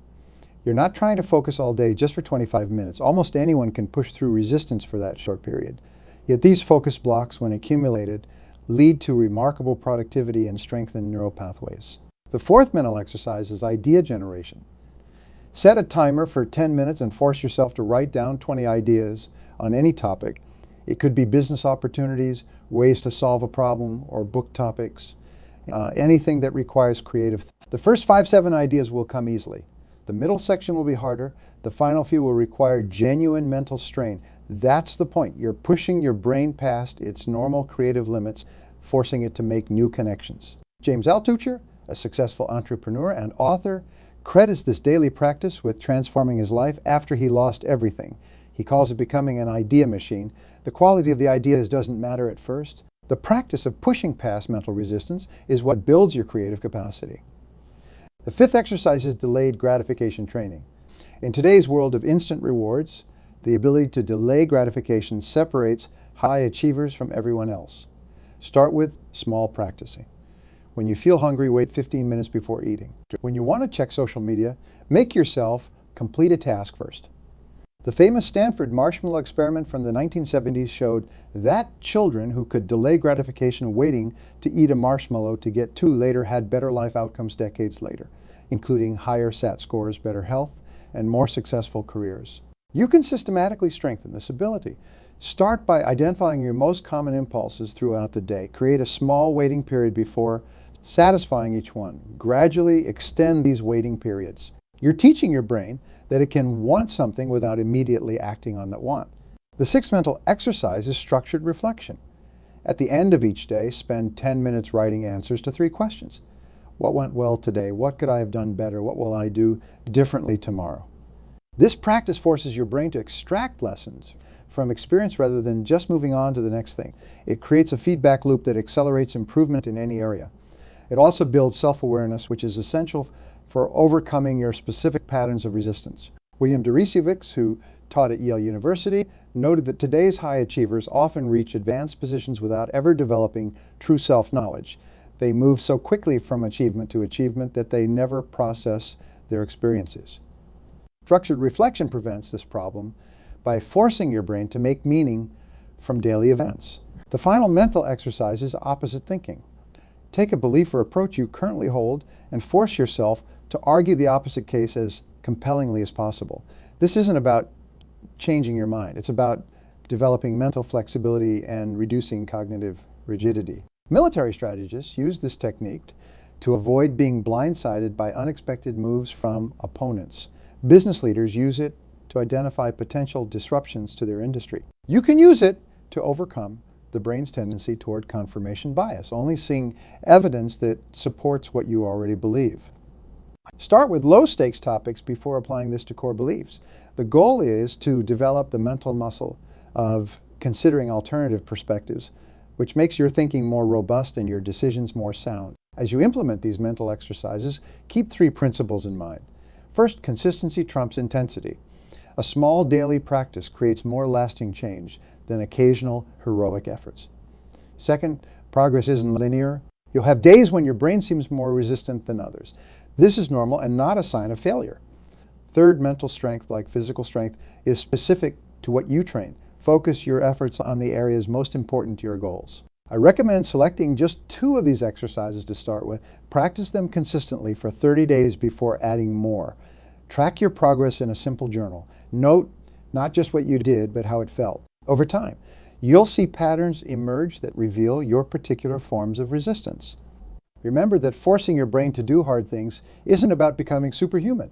You're not trying to focus all day just for 25 minutes. Almost anyone can push through resistance for that short period. Yet these focus blocks, when accumulated, lead to remarkable productivity and strengthened neural pathways. The fourth mental exercise is idea generation. Set a timer for 10 minutes and force yourself to write down 20 ideas on any topic. It could be business opportunities, ways to solve a problem, or book topics. Anything that requires creative. The first 5-7 ideas will come easily. The middle section will be harder. The final few will require genuine mental strain. That's the point. You're pushing your brain past its normal creative limits, forcing it to make new connections. James Altucher, a successful entrepreneur and author, credits this daily practice with transforming his life after he lost everything. He calls it becoming an idea machine. The quality of the ideas doesn't matter at first. The practice of pushing past mental resistance is what builds your creative capacity. The fifth exercise is delayed gratification training. In today's world of instant rewards, the ability to delay gratification separates high achievers from everyone else. Start with small practicing. When you feel hungry, wait 15 minutes before eating. When you want to check social media, make yourself complete a task first. The famous Stanford marshmallow experiment from the 1970s showed that children who could delay gratification waiting to eat a marshmallow to get 2 later had better life outcomes decades later, including higher SAT scores, better health, and more successful careers. You can systematically strengthen this ability. Start by identifying your most common impulses throughout the day. Create a small waiting period before satisfying each one. Gradually extend these waiting periods. You're teaching your brain that it can want something without immediately acting on that want. The sixth mental exercise is structured reflection. At the end of each day, spend 10 minutes writing answers to 3 questions. What went well today? What could I have done better? What will I do differently tomorrow? This practice forces your brain to extract lessons from experience rather than just moving on to the next thing. It creates a feedback loop that accelerates improvement in any area. It also builds self-awareness, which is essential for overcoming your specific patterns of resistance. William Deresiewicz, who taught at Yale University, noted that today's high achievers often reach advanced positions without ever developing true self-knowledge. They move so quickly from achievement to achievement that they never process their experiences. Structured reflection prevents this problem by forcing your brain to make meaning from daily events. The final mental exercise is opposite thinking. Take a belief or approach you currently hold and force yourself to argue the opposite case as compellingly as possible. This isn't about changing your mind. It's about developing mental flexibility and reducing cognitive rigidity. Military strategists use this technique to avoid being blindsided by unexpected moves from opponents. Business leaders use it to identify potential disruptions to their industry. You can use it to overcome the brain's tendency toward confirmation bias, only seeing evidence that supports what you already believe. Start with low-stakes topics before applying this to core beliefs. The goal is to develop the mental muscle of considering alternative perspectives, which makes your thinking more robust and your decisions more sound. As you implement these mental exercises, keep 3 principles in mind. First, consistency trumps intensity. A small daily practice creates more lasting change than occasional heroic efforts. Second, progress isn't linear. You'll have days when your brain seems more resistant than others. This is normal and not a sign of failure. Third, mental strength, like physical strength, is specific to what you train. Focus your efforts on the areas most important to your goals. I recommend selecting just 2 of these exercises to start with. Practice them consistently for 30 days before adding more. Track your progress in a simple journal. Note not just what you did, but how it felt. Over time, you'll see patterns emerge that reveal your particular forms of resistance. Remember that forcing your brain to do hard things isn't about becoming superhuman.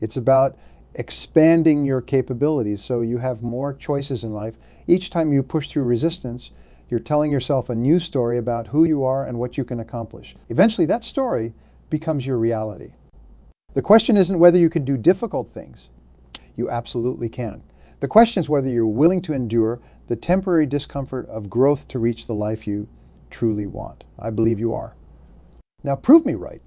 It's about expanding your capabilities so you have more choices in life. Each time you push through resistance, you're telling yourself a new story about who you are and what you can accomplish. Eventually, that story becomes your reality. The question isn't whether you can do difficult things. You absolutely can. The question is whether you're willing to endure the temporary discomfort of growth to reach the life you truly want. I believe you are. Now prove me right.